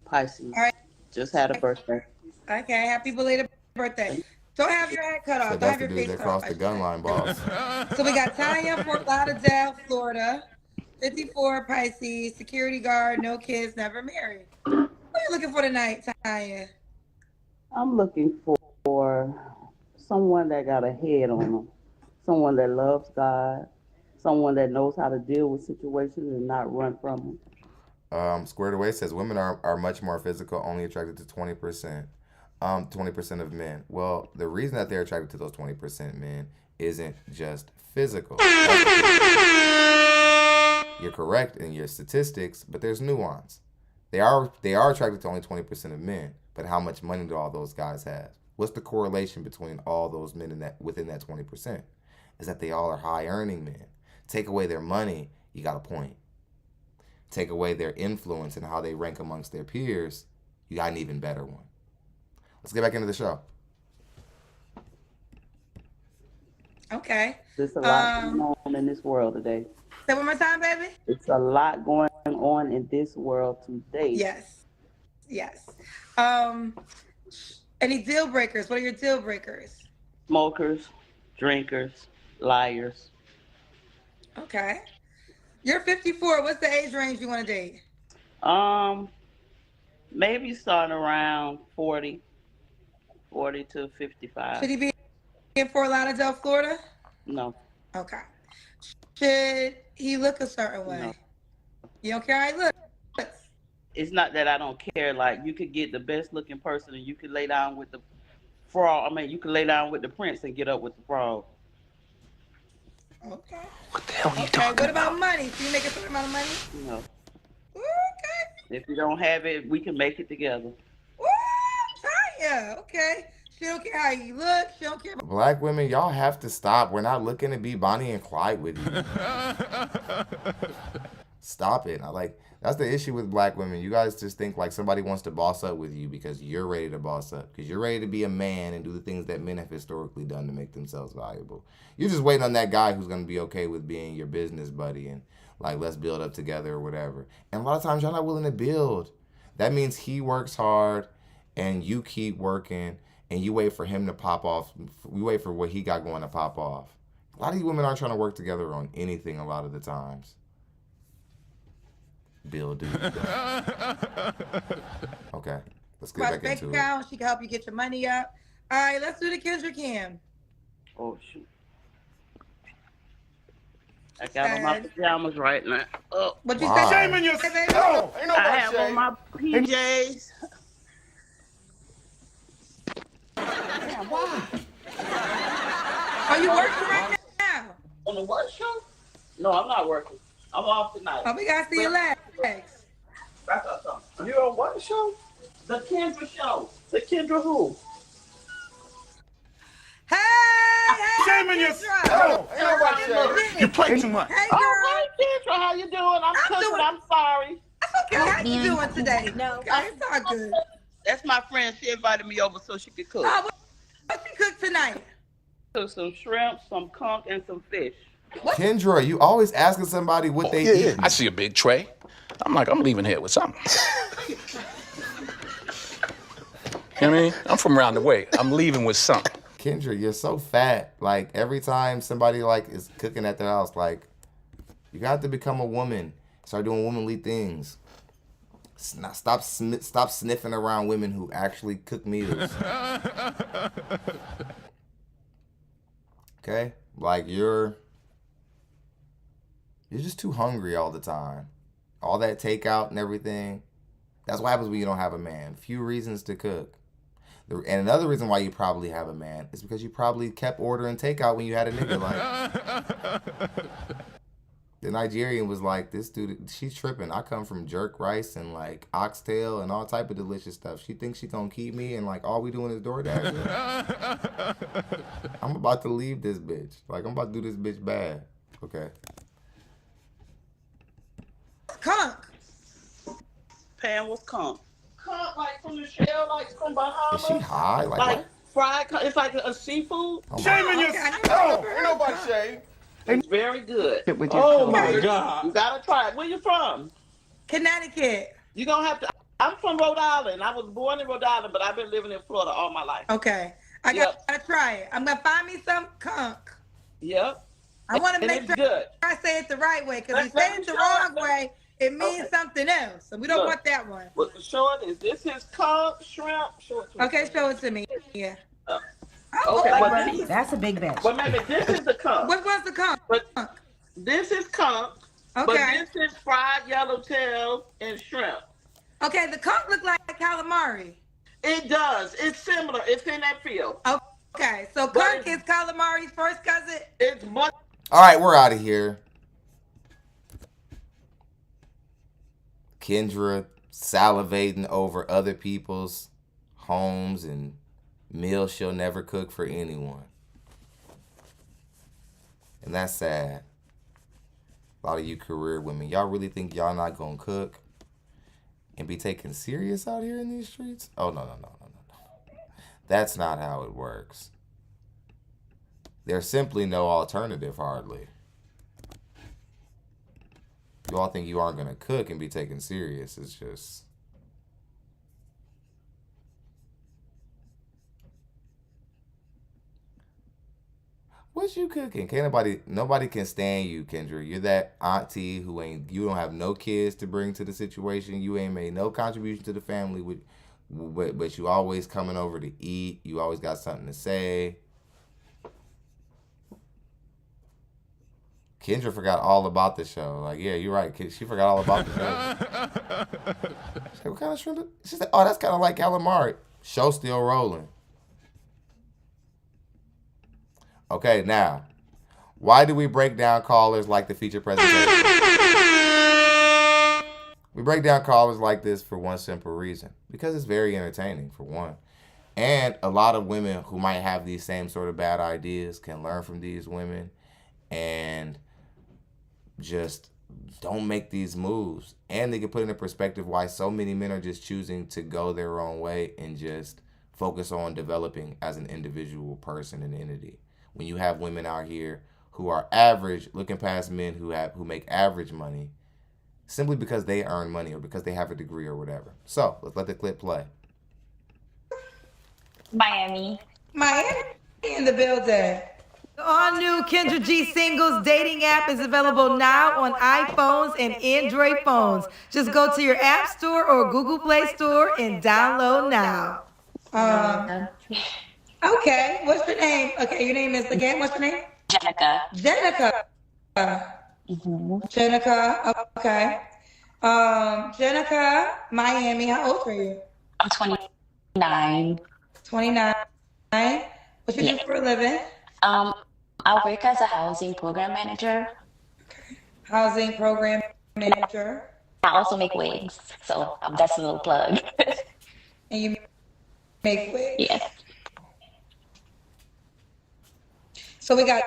Pisces. All right. Just had a birthday. Okay, happy belated birthday. Don't have your head cut off. So Don't have that's your the dude face that cut off. crossed the gun line, boss. So we got Tanya, Fort Lauderdale, Florida. 54, Pisces, security guard, no kids, never married. What are you looking for tonight, Tanya? I'm looking for someone that got a head on them. Someone that loves God. Someone that knows how to deal with situations and not run from them. Squared Away says women are much more physical, only attracted to 20%. 20% of men. Well, the reason that they're attracted to those 20% men isn't just physical. You're correct in your statistics, but there's nuance. They are attracted to only 20% of men, but how much money do all those guys have? What's the correlation between all those men within that 20%? Is that they all are high earning men. Take away their money, you got a point. Take away their influence and how they rank amongst their peers, you got an even better one. Let's get back into the show. Okay. There's a lot going on in this world today. Say one more time, baby. It's a lot going on in this world today. Yes. Yes. Any deal breakers? What are your deal breakers? Smokers, drinkers, liars. Okay. You're 54. What's the age range you want to date? Maybe starting around 40 to 55. Should he be in Fort Lauderdale, Florida? No. Okay. Should he look a certain way? No. You don't care how he looks? It's not that I don't care. Like, you could get the best looking person and you could lay down with the frog. I mean, you could lay down with the prince and get up with the frog. Okay. What the hell are you talking What about money? Do you make a certain amount of money? No. Okay. If you don't have it, we can make it together. Woo! Tanya. Okay. She don't care how you look. She don't care about... Black women, y'all have to stop. We're not looking to be Bonnie and Clyde with you. Stop it. That's the issue with black women. You guys just think like somebody wants to boss up with you because you're ready to boss up. Because you're ready to be a man and do the things that men have historically done to make themselves valuable. You're just waiting on that guy who's going to be okay with being your business buddy and like, let's build up together or whatever. And a lot of times y'all not willing to build. That means he works hard and you keep working and you wait for him to pop off. We wait for what he got going to pop off. A lot of you women aren't trying to work together on anything a lot of the times. Bill, dude. Okay, let's get back into it. She can help you get your money up. All right, let's do the Kendra Cam. Oh, shoot. I got on my pajamas right now. Oh. What you say? Shame in yourself. Ain't no I have on my PJs. Damn, why? Are you working right now? On the work show? No, I'm not working. I'm off tonight. Oh, we gotta see your legs. Back up something. You on what show? The Kendra show. The Kendra who? Hey! Shame in yourself. You play too much. Hey, girl. Hi, Kendra. How you doing? I'm cooking. I'm sorry. Okay, how you doing today? No. Okay, it's all good. That's my friend. She invited me over so she could cook. What you cook tonight? Cook some shrimp, some conch, and some fish. What? Kendra, you always asking somebody what they eat. I see a big tray. I'm like, I'm leaving here with something. You know what I mean? I'm from around the way. I'm leaving with something. Kendra, you're so fat. Like, every time somebody, like, is cooking at their house, like, you got to become a woman. Start doing womanly things. Stop sniffing around women who actually cook meals. Okay? Like, you're just too hungry all the time. All that takeout and everything. That's what happens when you don't have a man. Few reasons to cook. And another reason why you probably have a man is because you probably kept ordering takeout when you had a nigga. Like, the Nigerian was like, this dude, she's tripping. I come from jerk rice and like oxtail and all type of delicious stuff. She thinks she gonna keep me and like all we doing is DoorDash. I'm about to leave this bitch. Like, I'm about to do this bitch bad. Okay. Come pan was conch. Conch, like from the shell, like from Bahamas. Is she high? Like what? Fried conch. It's like a seafood. Oh Shame in yourself. Ain't nobody shame. It's very good. Oh my God. You gotta try it. Where you from? Connecticut. You gonna have to. I'm from Rhode Island. I was born in Rhode Island, but I've been living in Florida all my life. Okay. I gotta try it. I'm gonna find me some conch. Yep. I want to make sure good. I say it the right way, because if you say it the wrong way, it means something else. So we don't want that one. Well, show it. This is conch, shrimp. Show it to me. Okay, show it to me. Yeah. Okay, That's a big batch. But maybe this is the conch. What was the conch? But this is conch. Okay. But this is fried yellowtail and shrimp. Okay, the conch look like calamari. It does. It's similar. It's in that field. Okay, so conch is calamari's first cousin. It's much. All right, we're out of here. Kendra salivating over other people's homes and meals she'll never cook for anyone. And that's sad. A lot of you career women, y'all really think y'all not gonna cook and be taken serious out here in these streets? Oh, no. That's not how it works. There's simply no alternative, hardly. You all think you aren't going to cook and be taken serious. It's just... What you cooking? Nobody can stand you, Kendra. You're that auntie who you don't have no kids to bring to the situation. You ain't made no contribution to the family, but you always coming over to eat. You always got something to say. Kendra forgot all about the show. Like, yeah, you're right. She forgot all about the show. She said, what kind of shrimp? She said, oh, that's kind of like calamari. Show still rolling. Okay, now, why do we break down callers like the feature presentation? We break down callers like this for one simple reason. Because it's very entertaining, for one. And a lot of women who might have these same sort of bad ideas can learn from these women and just don't make these moves. And they can put into perspective why so many men are just choosing to go their own way and just focus on developing as an individual person and entity. When you have women out here who are average, looking past men who make average money simply because they earn money or because they have a degree or whatever. So let's let the clip play. Miami in the building. The all-new Kendra G Singles dating app is available now on iPhones and Android phones. Just go to your App Store or Google Play Store and download now. Okay, what's your name? Okay, your name is again. What's your name? Jenica. Jenica. Okay. Jenica, Miami. How old are you? I'm 29. 29. What you do for a living? I work as a housing program manager. Housing program manager. I also make wigs, so that's a little plug. And you make wigs? Yes. So we got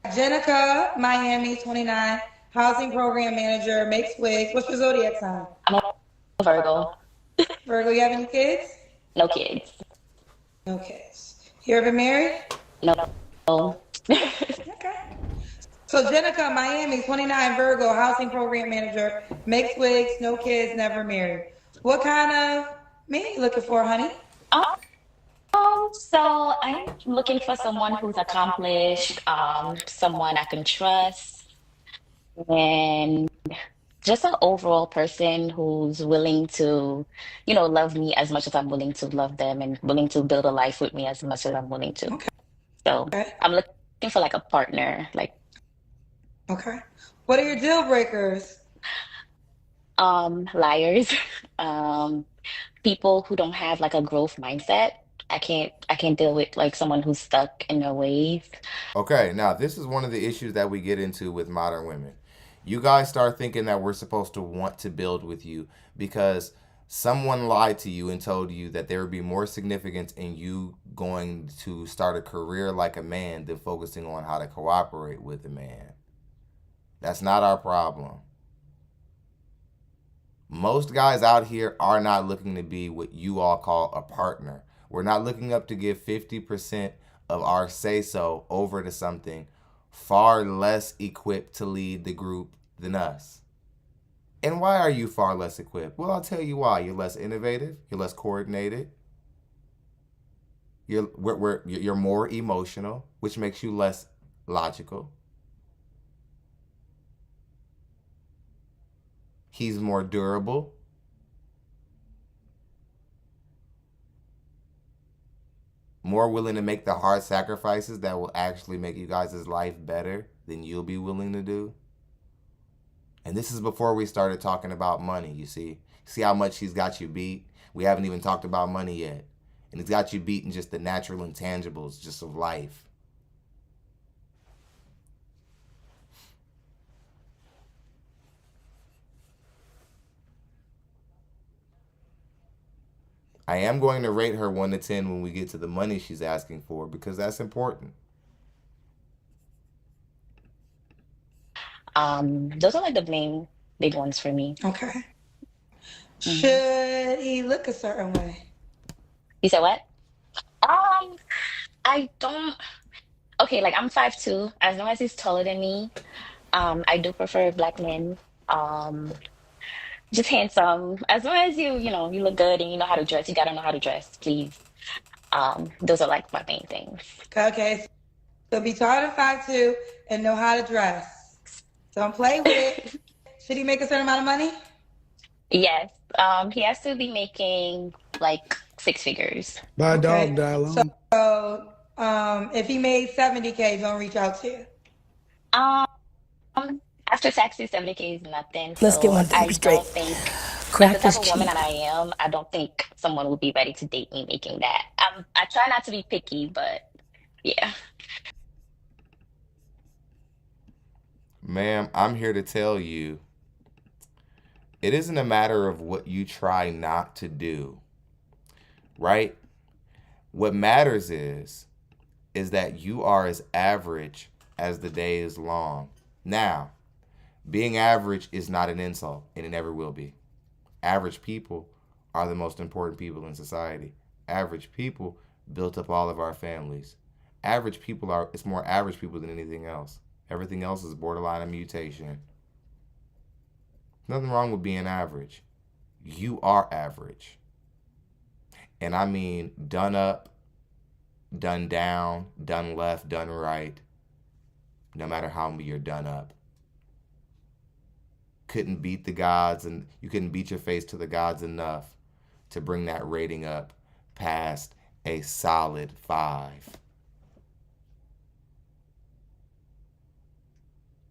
Jenica, Miami, 29, housing program manager, makes wigs. What's your zodiac sign? I'm a Virgo. Virgo, you have any kids? No kids. No kids. You ever married? No. Okay. So Jenica, Miami, 29, Virgo, housing program manager, makes wigs, no kids, never married. What kind of man you looking for, honey? So I'm looking for someone who's accomplished, someone I can trust, and just an overall person who's willing to, love me as much as I'm willing to love them and willing to build a life with me as much as I'm willing to. Okay. So I'm looking for like a partner, Okay. What are your deal breakers? Liars, people who don't have like a growth mindset. I can't deal with like someone who's stuck in their ways. Okay, now this is one of the issues that we get into with modern women. You guys start thinking that we're supposed to want to build with you because someone lied to you and told you that there would be more significance in you going to start a career like a man than focusing on how to cooperate with a man. That's not our problem. Most guys out here are not looking to be what you all call a partner. We're not looking up to give 50% of our say-so over to something far less equipped to lead the group than us. And why are you far less equipped? Well, I'll tell you why. You're less innovative. You're less coordinated. You're more emotional, which makes you less logical. He's more durable. More willing to make the hard sacrifices that will actually make you guys' life better than you'll be willing to do. And this is before we started talking about money, you see. See how much he's got you beat? We haven't even talked about money yet. And he's got you beat in just the natural intangibles just of life. I am going to rate her 1 to 10 when we get to the money she's asking for, because that's important. Those are like the main big ones for me. Okay. Should he look a certain way? You said what? I don't. Okay, like I'm 5'2". As long as he's taller than me, I do prefer black men. Just handsome. As long as you look good and you know how to dress. You gotta know how to dress, please. Those are like my main things. Okay, so be taller than 5'2" and know how to dress. Don't play with it. Should he make a certain amount of money? Yes. He has to be making like 6 figures. Buy a dog dial. So, if he made 70K, don't reach out to you. After taxes, 70K is nothing. Let's so get one thing I straight. don't think, Crack like the is type of woman cheap. that I am, I don't think someone will be ready to date me making that. I try not to be picky, but yeah. Ma'am, I'm here to tell you, it isn't a matter of what you try not to do, right? What matters is that you are as average as the day is long. Now, being average is not an insult, and it never will be. Average people are the most important people in society. Average people built up all of our families. Average people it's more average people than anything else. Everything else is borderline a mutation. Nothing wrong with being average. You are average. And I mean done up, done down, done left, done right. No matter how you're done up. Couldn't beat the gods, and you couldn't beat your face to the gods enough to bring that rating up past a solid 5.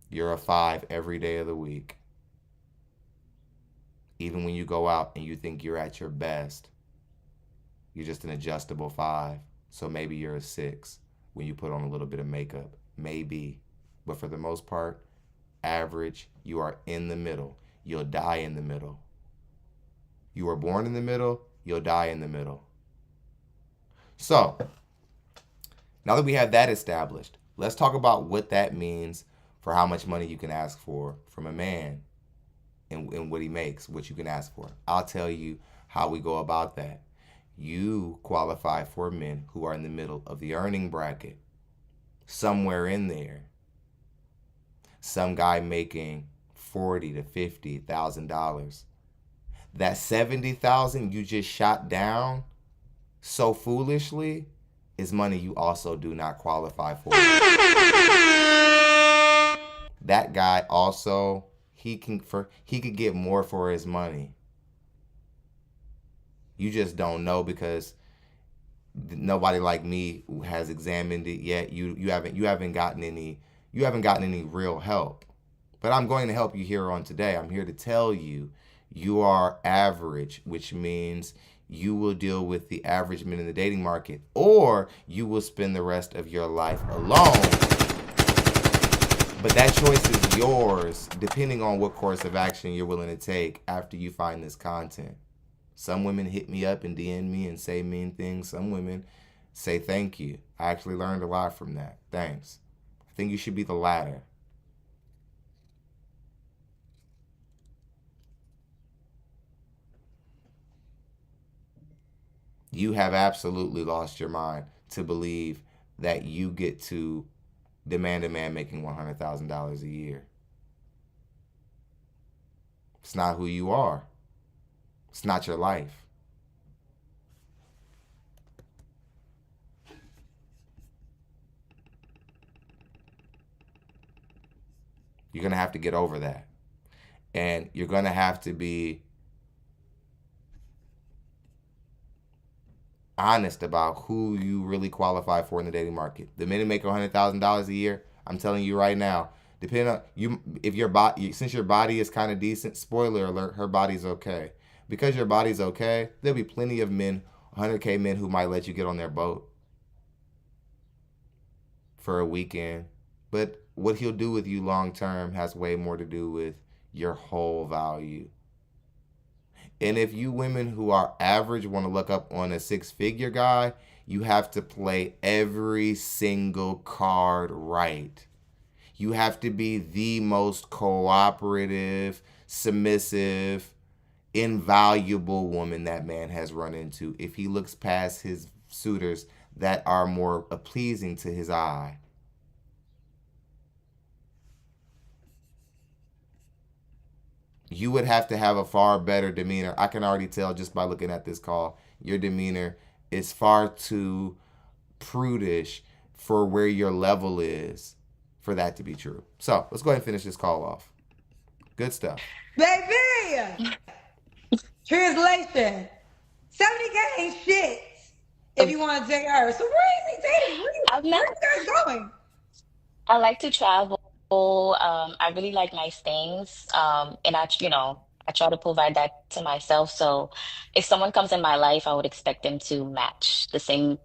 You're a 5 every day of the week. Even when you go out and you think you're at your best, you're just an adjustable 5. So maybe you're a 6 when you put on a little bit of makeup. Maybe. But for the most part, average, you are in the middle. You'll die in the middle. You were born in the middle, you'll die in the middle. So, now that we have that established, let's talk about what that means for how much money you can ask for from a man and what he makes, what you can ask for. I'll tell you how we go about that. You qualify for men who are in the middle of the earning bracket, somewhere in there. Some guy making $40,000 to $50,000. That $70,000 you just shot down so foolishly is money you also do not qualify for. That guy also, he could get more for his money. You just don't know because nobody like me has examined it yet. You haven't gotten any real help. But I'm going to help you here on today. I'm here to tell you you are average, which means you will deal with the average men in the dating market, or you will spend the rest of your life alone. But that choice is yours, depending on what course of action you're willing to take after you find this content. Some women hit me up and DM me and say mean things. Some women say thank you. I actually learned a lot from that. Thanks. I think you should be the latter. you have absolutely lost your mind to believe that you get to demand a man making $100,000 a year. It's not who you are. It's not your life. You're going to have to get over that. And you're going to have to be honest about who you really qualify for in the dating market. The men who make $100,000 a year, I'm telling you right now, depending on you, if your body, since your body is kind of decent, spoiler alert, her body's okay. Because your body's okay, there'll be plenty of men, 100K men, who might let you get on their boat for a weekend. But what he'll do with you long term has way more to do with your whole value. And if you women who are average want to look up on a 6-figure guy, you have to play every single card right. You have to be the most cooperative, submissive, invaluable woman that man has run into if he looks past his suitors that are more pleasing to his eye. You would have to have a far better demeanor. I can already tell just by looking at this call, your demeanor is far too prudish for where your level is for that to be true. So let's go ahead and finish this call off. Good stuff. Baby! Translation. 70K ain't shit if you want to date her. So where is he dating? Where are you guys going? I like to travel. I really like nice things. And I try to provide that to myself. So if someone comes in my life, I would expect them to match the same,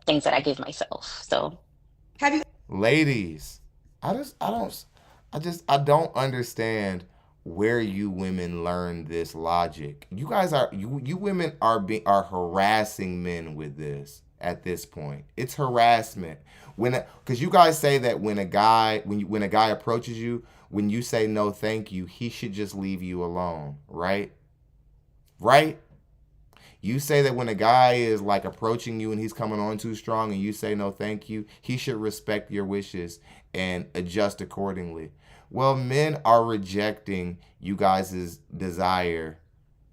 things that I give myself. So have you ladies, I don't understand where you women learn this logic. You guys are you women are harassing men with this at this point. It's harassment. Because you guys say that when a guy approaches you, when you say no thank you, he should just leave you alone, right? Right? You say that when a guy is like approaching you and he's coming on too strong and you say no thank you, he should respect your wishes and adjust accordingly. Well, men are rejecting you guys' desire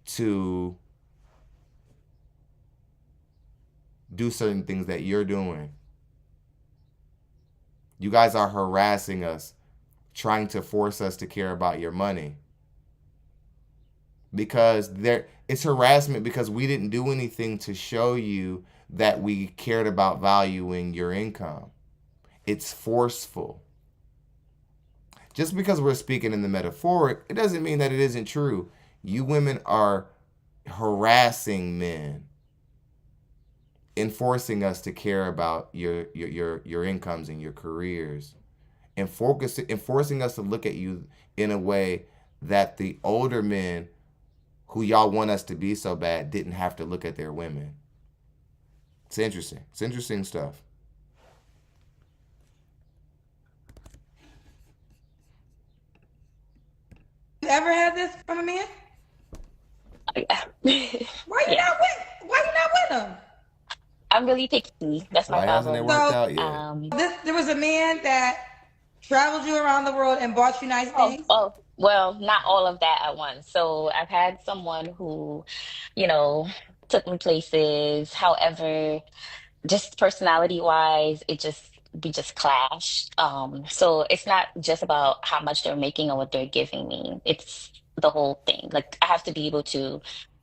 to do certain things that you're doing. You guys are harassing us, trying to force us to care about your money. Because it's harassment because we didn't do anything to show you that we cared about valuing your income. It's forceful. Just because we're speaking in the metaphoric, it doesn't mean that it isn't true. You women are harassing men, enforcing us to care about your incomes and your careers, and forcing us to look at you in a way that the older men who y'all want us to be so bad didn't have to look at their women. It's interesting. It's interesting stuff. You ever had this from a man? Why you not with him? I'm really picky. That's my problem. Hasn't it worked out yet? There was a man that traveled you around the world and bought you nice things? Well, not all of that at once. So I've had someone who, took me places. However, just personality wise, we just clashed. So it's not just about how much they're making or what they're giving me. It's the whole thing. Like I have to be able to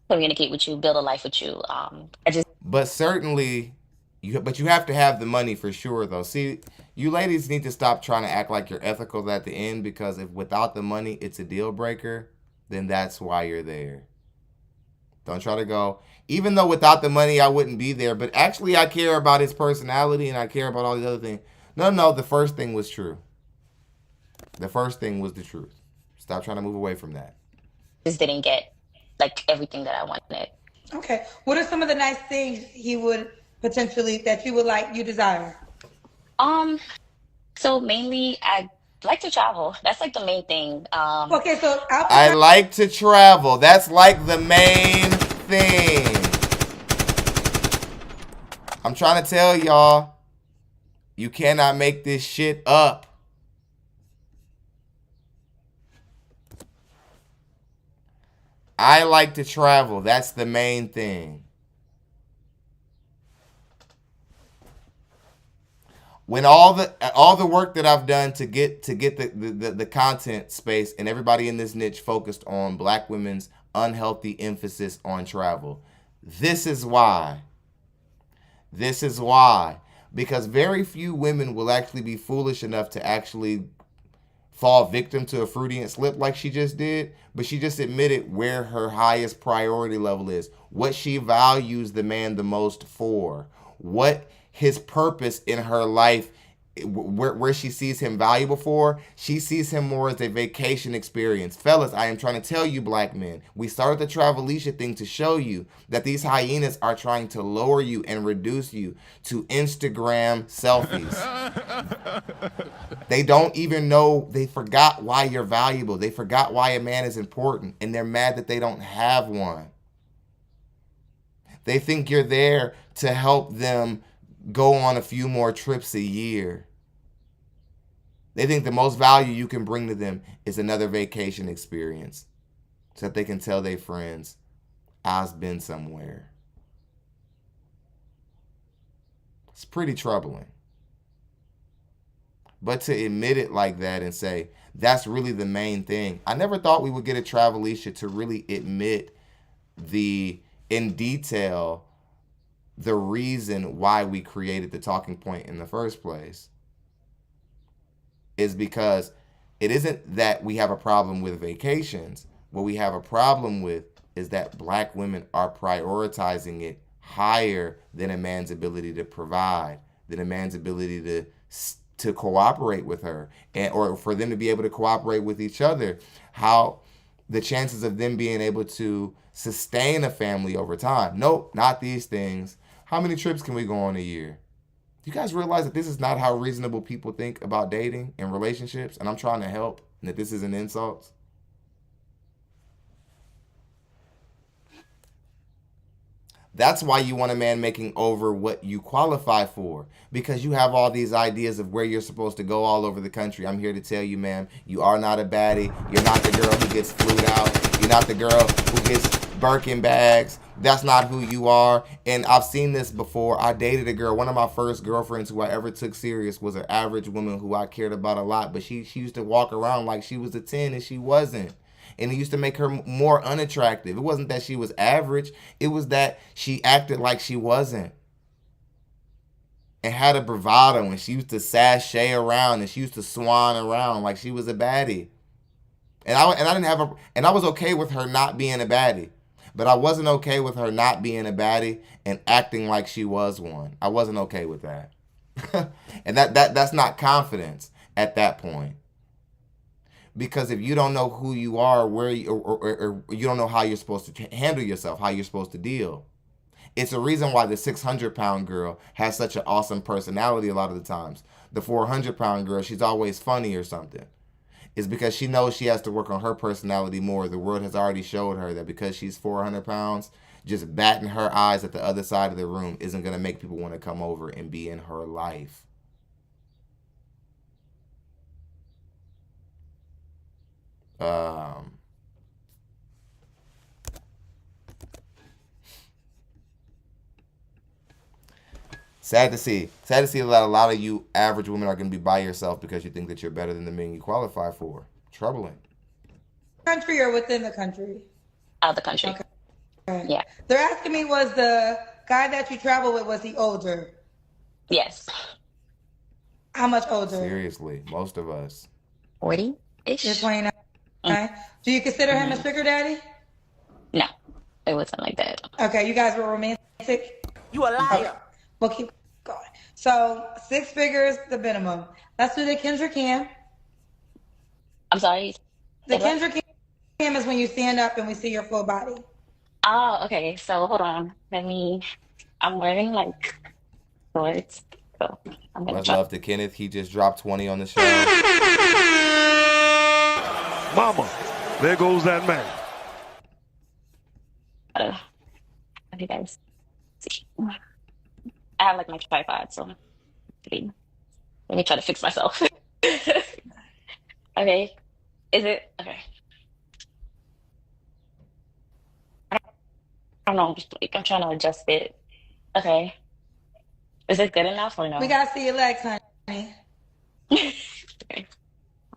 communicate with you, build a life with you. But certainly, you have to have the money for sure, though. See, you ladies need to stop trying to act like you're ethical at the end, because if without the money it's a deal breaker, then that's why you're there. Don't try to go, even though without the money I wouldn't be there, but actually I care about his personality and I care about all these other things. No, the first thing was true. The first thing was the truth. Stop trying to move away from that. Just didn't get like everything that I wanted. Okay. What are some of the nice things he would potentially, that you would like, you desire? So mainly I like to travel. That's like the main thing. Okay, so I like to travel. That's like the main thing. I'm trying to tell y'all, you cannot make this shit up. I like to travel. That's the main thing. When all the work that I've done to get the content space and everybody in this niche focused on black women's unhealthy emphasis on travel. This is why. This is why. Because very few women will actually be foolish enough to actually fall victim to a Freudian slip like she just did, but she just admitted where her highest priority level is, what she values the man the most for, what his purpose in her life, where she sees him valuable for. She sees him more as a vacation experience. Fellas, I am trying to tell you, black men, we started the Travelicia thing to show you that these hyenas are trying to lower you and reduce you to Instagram selfies. They don't even know, they forgot why you're valuable. They forgot why a man is important, and they're mad that they don't have one. They think you're there to help them go on a few more trips a year. They think the most value you can bring to them is another vacation experience so that they can tell their friends, I've been somewhere. It's pretty troubling. But to admit it like that and say, that's really the main thing. I never thought we would get a Travelicia to really admit in detail the reason why we created the talking point in the first place is because it isn't that we have a problem with vacations. What we have a problem with is that black women are prioritizing it higher than a man's ability to provide, than a man's ability to cooperate with her, or for them to be able to cooperate with each other. How the chances of them being able to sustain a family over time. Nope, not these things. How many trips can we go on a year? Do you guys realize that this is not how reasonable people think about dating and relationships? And I'm trying to help, and that this is an insult. That's why you want a man making over what you qualify for, because you have all these ideas of where you're supposed to go all over the country. I'm here to tell you, ma'am, you are not a baddie. You're not the girl who gets flued out. You're not the girl who gets Birkin bags. That's not who you are. And I've seen this before. I dated a girl. One of my first girlfriends who I ever took serious was an average woman who I cared about a lot, but she used to walk around like she was a 10 and she wasn't. And it used to make her more unattractive. It wasn't that she was average. It was that she acted like she wasn't. And had a bravado, and she used to sashay around, and she used to swan around like she was a baddie. And I was okay with her not being a baddie. But I wasn't okay with her not being a baddie and acting like she was one. I wasn't okay with that. And that's not confidence at that point. Because if you don't know who you are, or you don't know how you're supposed to handle yourself, how you're supposed to deal. It's a reason why the 600-pound girl has such an awesome personality a lot of the times. The 400-pound girl, she's always funny or something. It's because she knows she has to work on her personality more. The world has already showed her that because she's 400 pounds, just batting her eyes at the other side of the room isn't going to make people want to come over and be in her life. Sad to see that a lot of you average women are going to be by yourself because you think that you're better than the men you qualify for. Troubling. Country or within the country? Out of the country. Okay. Yeah. They're asking me, was the guy that you travel with, was he older? Yes. How much older? Seriously, most of us. 40-ish. You're 29. Do you consider him a sugar daddy? No, it wasn't like that. Okay, you guys were romantic? You a liar. Okay. We'll keep going. So 6 figures, the minimum. Let's do the Kendra cam. I'm sorry. The Kendra cam is when you stand up and we see your full body. Oh, okay. So hold on. I'm wearing like shorts. So I'm gonna Much love to Kenneth. He just dropped 20 on the show. Mama, there goes that man. What do you guys see? I have like my tripod, so let me try to fix myself. Okay. Is it okay? I don't know. I'm trying to adjust it. Okay. Is it good enough or We no? gotta see your legs, honey. Okay.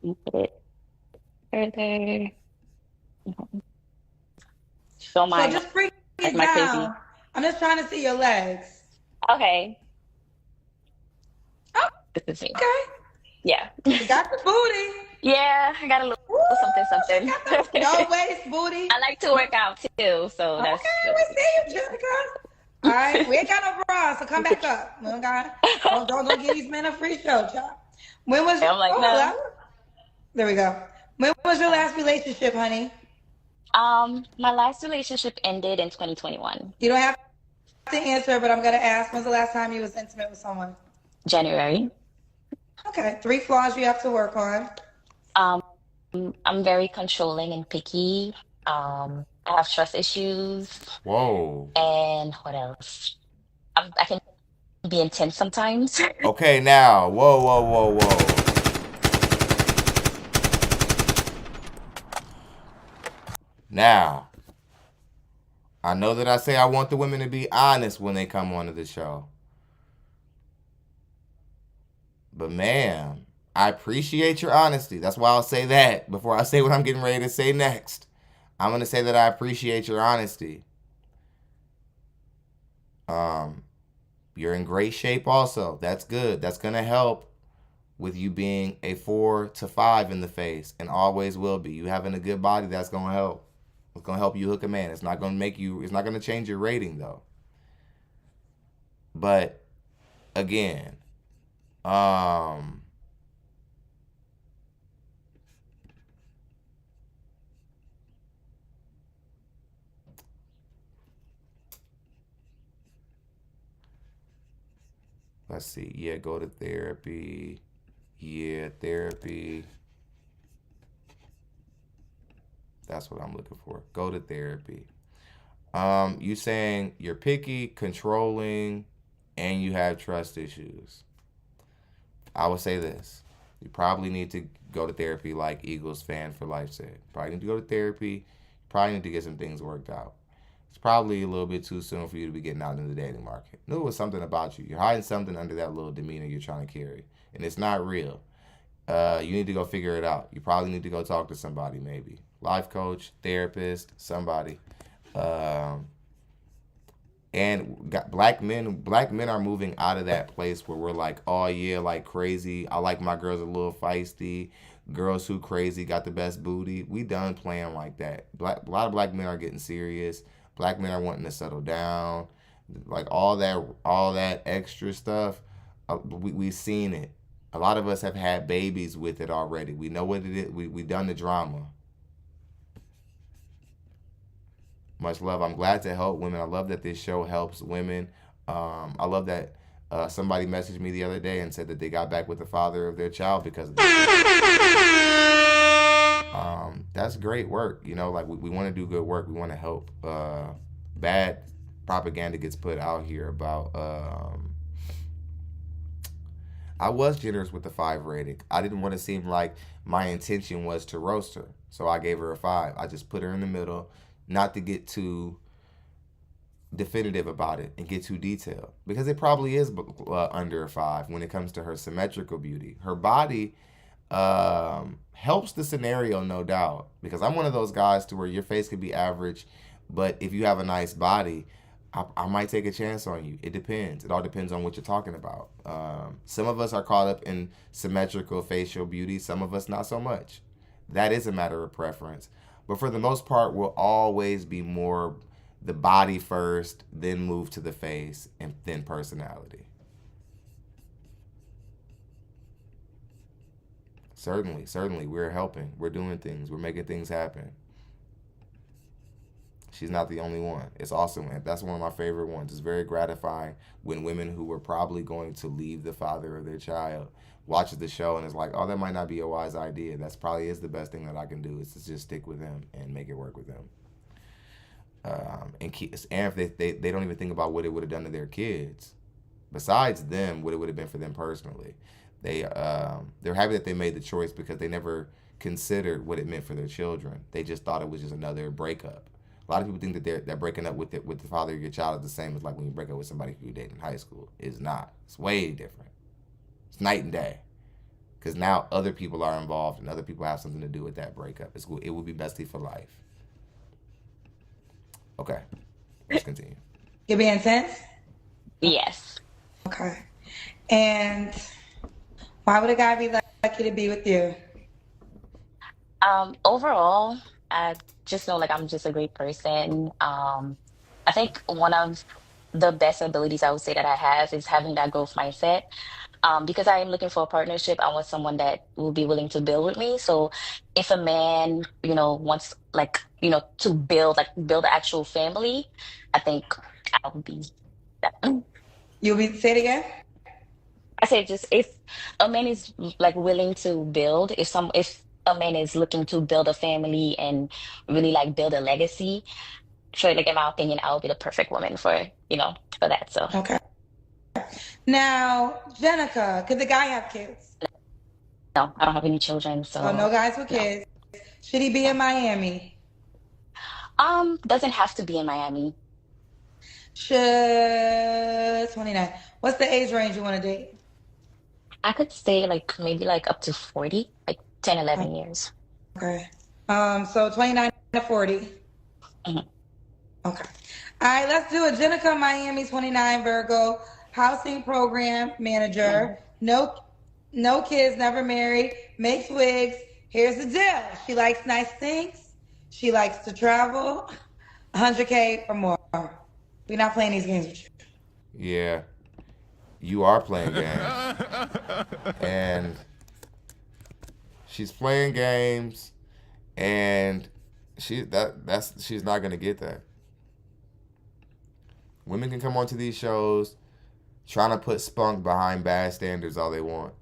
Let me put it further. Fill So my just bring like it my crazy. down. I'm just trying to see your legs. Okay. Oh, This is me. okay. Yeah. You got the booty. Yeah, I got a little something. No waist booty. I like to work out too, so Okay, we see you, Jenica. All right, we ain't got no bra, so come back up. We don't got. Don't give these men a free show, child. When was? I'm like, no. Hello? There we go. When was your last relationship, honey? My last relationship ended in 2021. You don't have to answer, but I'm gonna ask. When's the last time you was intimate with someone? January. Okay, 3 flaws you have to work on. I'm very controlling and picky. I have trust issues. Whoa. And what else? I can be intense sometimes. Okay, now. Whoa. Now, I know that I say I want the women to be honest when they come onto the show. But man, I appreciate your honesty. That's why I'll say that before I say what I'm getting ready to say next. I'm going to say that I appreciate your honesty. You're in great shape also. That's good. That's going to help with you being a 4 to 5 in the face and always will be. You having a good body, that's going to help. It's going to help you hook a man. It's not going to change your rating though. But again, let's see. Yeah, go to therapy. Yeah, therapy. That's what I'm looking for. Go to therapy. You saying you're picky, controlling, and you have trust issues. I would say this. You probably need to go to therapy like Eagles fan for life said. Probably need to go to therapy. You probably need to get some things worked out. It's probably a little bit too soon for you to be getting out in the dating market. Knew it was something about you. You're hiding something under that little demeanor you're trying to carry. And it's not real. You need to go figure it out. You probably need to go talk to somebody maybe. Life coach, therapist, somebody. And black men are moving out of that place where we're like, oh yeah, like crazy. I like my girls a little feisty. Girls who crazy got the best booty. We done playing like that. A lot of black men are getting serious. Black men are wanting to settle down. Like all that extra stuff. We've seen it. A lot of us have had babies with it already. We know what it is. We done the drama. Much love. I'm glad to help women. I love that this show helps women. I love that somebody messaged me the other day and said that they got back with the father of their child because of this. That's great work. You know, like we want to do good work. We want to help. Bad propaganda gets put out here about... I was generous with the 5 rating. I didn't want to seem like my intention was to roast her. So I gave her a 5. I just put her in the middle, not to get too definitive about it and get too detailed. Because it probably is under a 5 when it comes to her symmetrical beauty. Her body helps the scenario, no doubt. Because I'm one of those guys to where your face could be average, but if you have a nice body, I might take a chance on you. It depends. It all depends on what you're talking about. Some of us are caught up in symmetrical facial beauty. Some of us not so much. That is a matter of preference. But for the most part, we'll always be more the body first, then move to the face, and then personality. Certainly, we're helping. We're doing things. We're making things happen. She's not the only one. It's awesome. That's one of my favorite ones. It's very gratifying when women who were probably going to leave the father of their child watches the show and is like, oh, that might not be a wise idea. That's probably is the best thing that I can do is to just stick with him and make it work with him. And if they don't even think about what it would have done to their kids. besides them, what it would have been for them personally. They're happy that they made the choice because they never considered what it meant for their children. They just thought it was just another breakup. A lot of people think that they're breaking up with the father of your child is the same as like when you break up with somebody who you date in high school. It's not. It's way different. It's night and day. Because now other people are involved and other people have something to do with that breakup. It will be bestie for life. Okay. Let's continue. You being intense? Yes. Okay. And why would a guy be lucky to be with you? Overall, I just know like I'm just a great person. I think one of the best abilities I would say that I have is having that growth mindset. Because I am looking for a partnership, I want someone that will be willing to build with me. So if a man, wants like, to build an actual family, I think I would be that. You'll be, say it again? I say just if a man is like willing to build, if a man is looking to build a family and really like build a legacy, sure, like in my opinion, I would be the perfect woman for that. So okay. Now, Jenica, could the guy have kids? No, I don't have any children. So no guys with kids. Should he be in Miami? Doesn't have to be in Miami. Should 29. What's the age range you want to date? I could say like maybe like up to 40, like 10, 11 years. Okay. So 29 to 40. Mm-hmm. Okay. All right, let's do it. Jenica, Miami, 29, Virgo, housing program manager. Mm-hmm. No kids, never married, makes wigs. Here's the deal. She likes nice things. She likes to travel. 100K or more. We're not playing these games with you. Yeah. You are playing games. And she's playing games, and she's not gonna get that. Women can come onto these shows trying to put spunk behind bad standards all they want.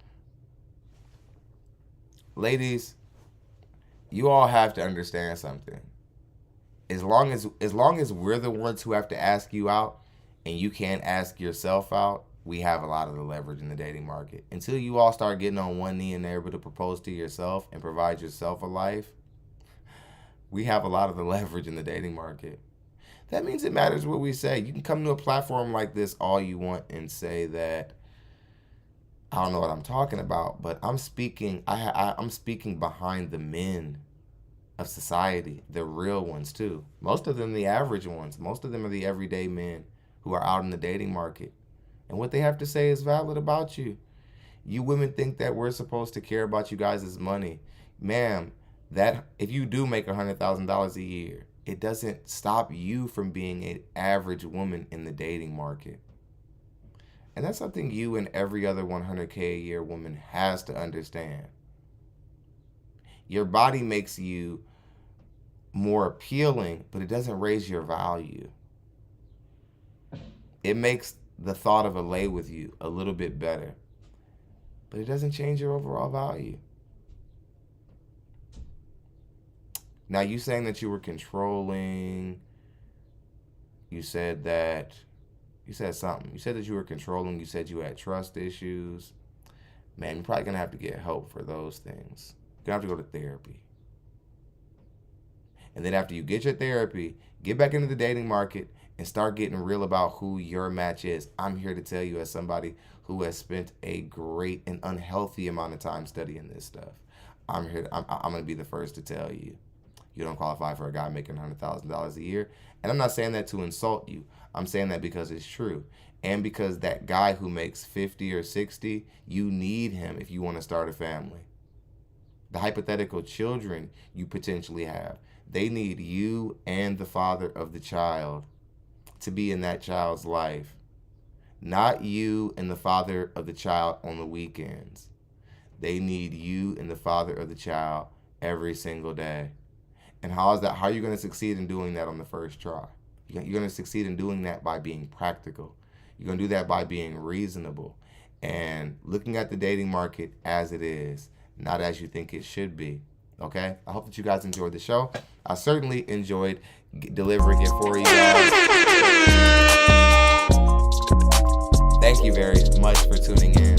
Ladies, you all have to understand something. As long as we're the ones who have to ask you out and you can't ask yourself out, we have a lot of the leverage in the dating market. Until you all start getting on one knee and they're able to propose to yourself and provide yourself a life, we have a lot of the leverage in the dating market. That means it matters what we say. You can come to a platform like this all you want and say that, I don't know what I'm talking about, but I'm speaking behind the men of society, the real ones too. Most of them the average ones. Most of them are the everyday men who are out in the dating market. And what they have to say is valid about you. You women think that we're supposed to care about you guys' money. Ma'am, that if you do make $100,000 a year, it doesn't stop you from being an average woman in the dating market. And that's something you and every other 100K a year woman has to understand. Your body makes you more appealing, but it doesn't raise your value. It makes the thought of a lay with you a little bit better, but it doesn't change your overall value. Now, you saying that you were controlling, you said something. You said that you were controlling, you said you had trust issues. Man, you're probably going to have to get help for those things. You're going to have to go to therapy. And then after you get your therapy, get back into the dating market and start getting real about who your match is. I'm here to tell you, as somebody who has spent a great and unhealthy amount of time studying this stuff, I'm going to be the first to tell you, you don't qualify for a guy making $100,000 a year. And I'm not saying that to insult you. I'm saying that because it's true. And because that guy who makes 50 or 60, you need him if you want to start a family. The hypothetical children you potentially have, they need you and the father of the child to be in that child's life. Not you and the father of the child on the weekends. They need you and the father of the child every single day. And how is that? How are you going to succeed in doing that on the first try? You're going to succeed in doing that by being practical. You're going to do that by being reasonable and looking at the dating market as it is, not as you think it should be. Okay? I hope that you guys enjoyed the show. I certainly enjoyed delivering it for you guys. Thank you very much for tuning in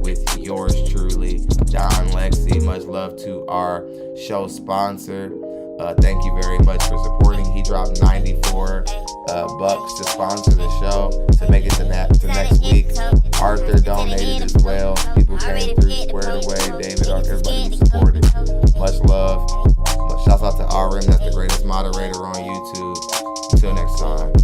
with yours truly, DonLexy. Much love to our show sponsor. Thank you very much for supporting. He dropped $94 to sponsor the show to make it to next week. Arthur donated as well. People came through, squared away. David, everybody who supported. Much love. Shouts out to RM, that's the greatest moderator on YouTube. Until next time.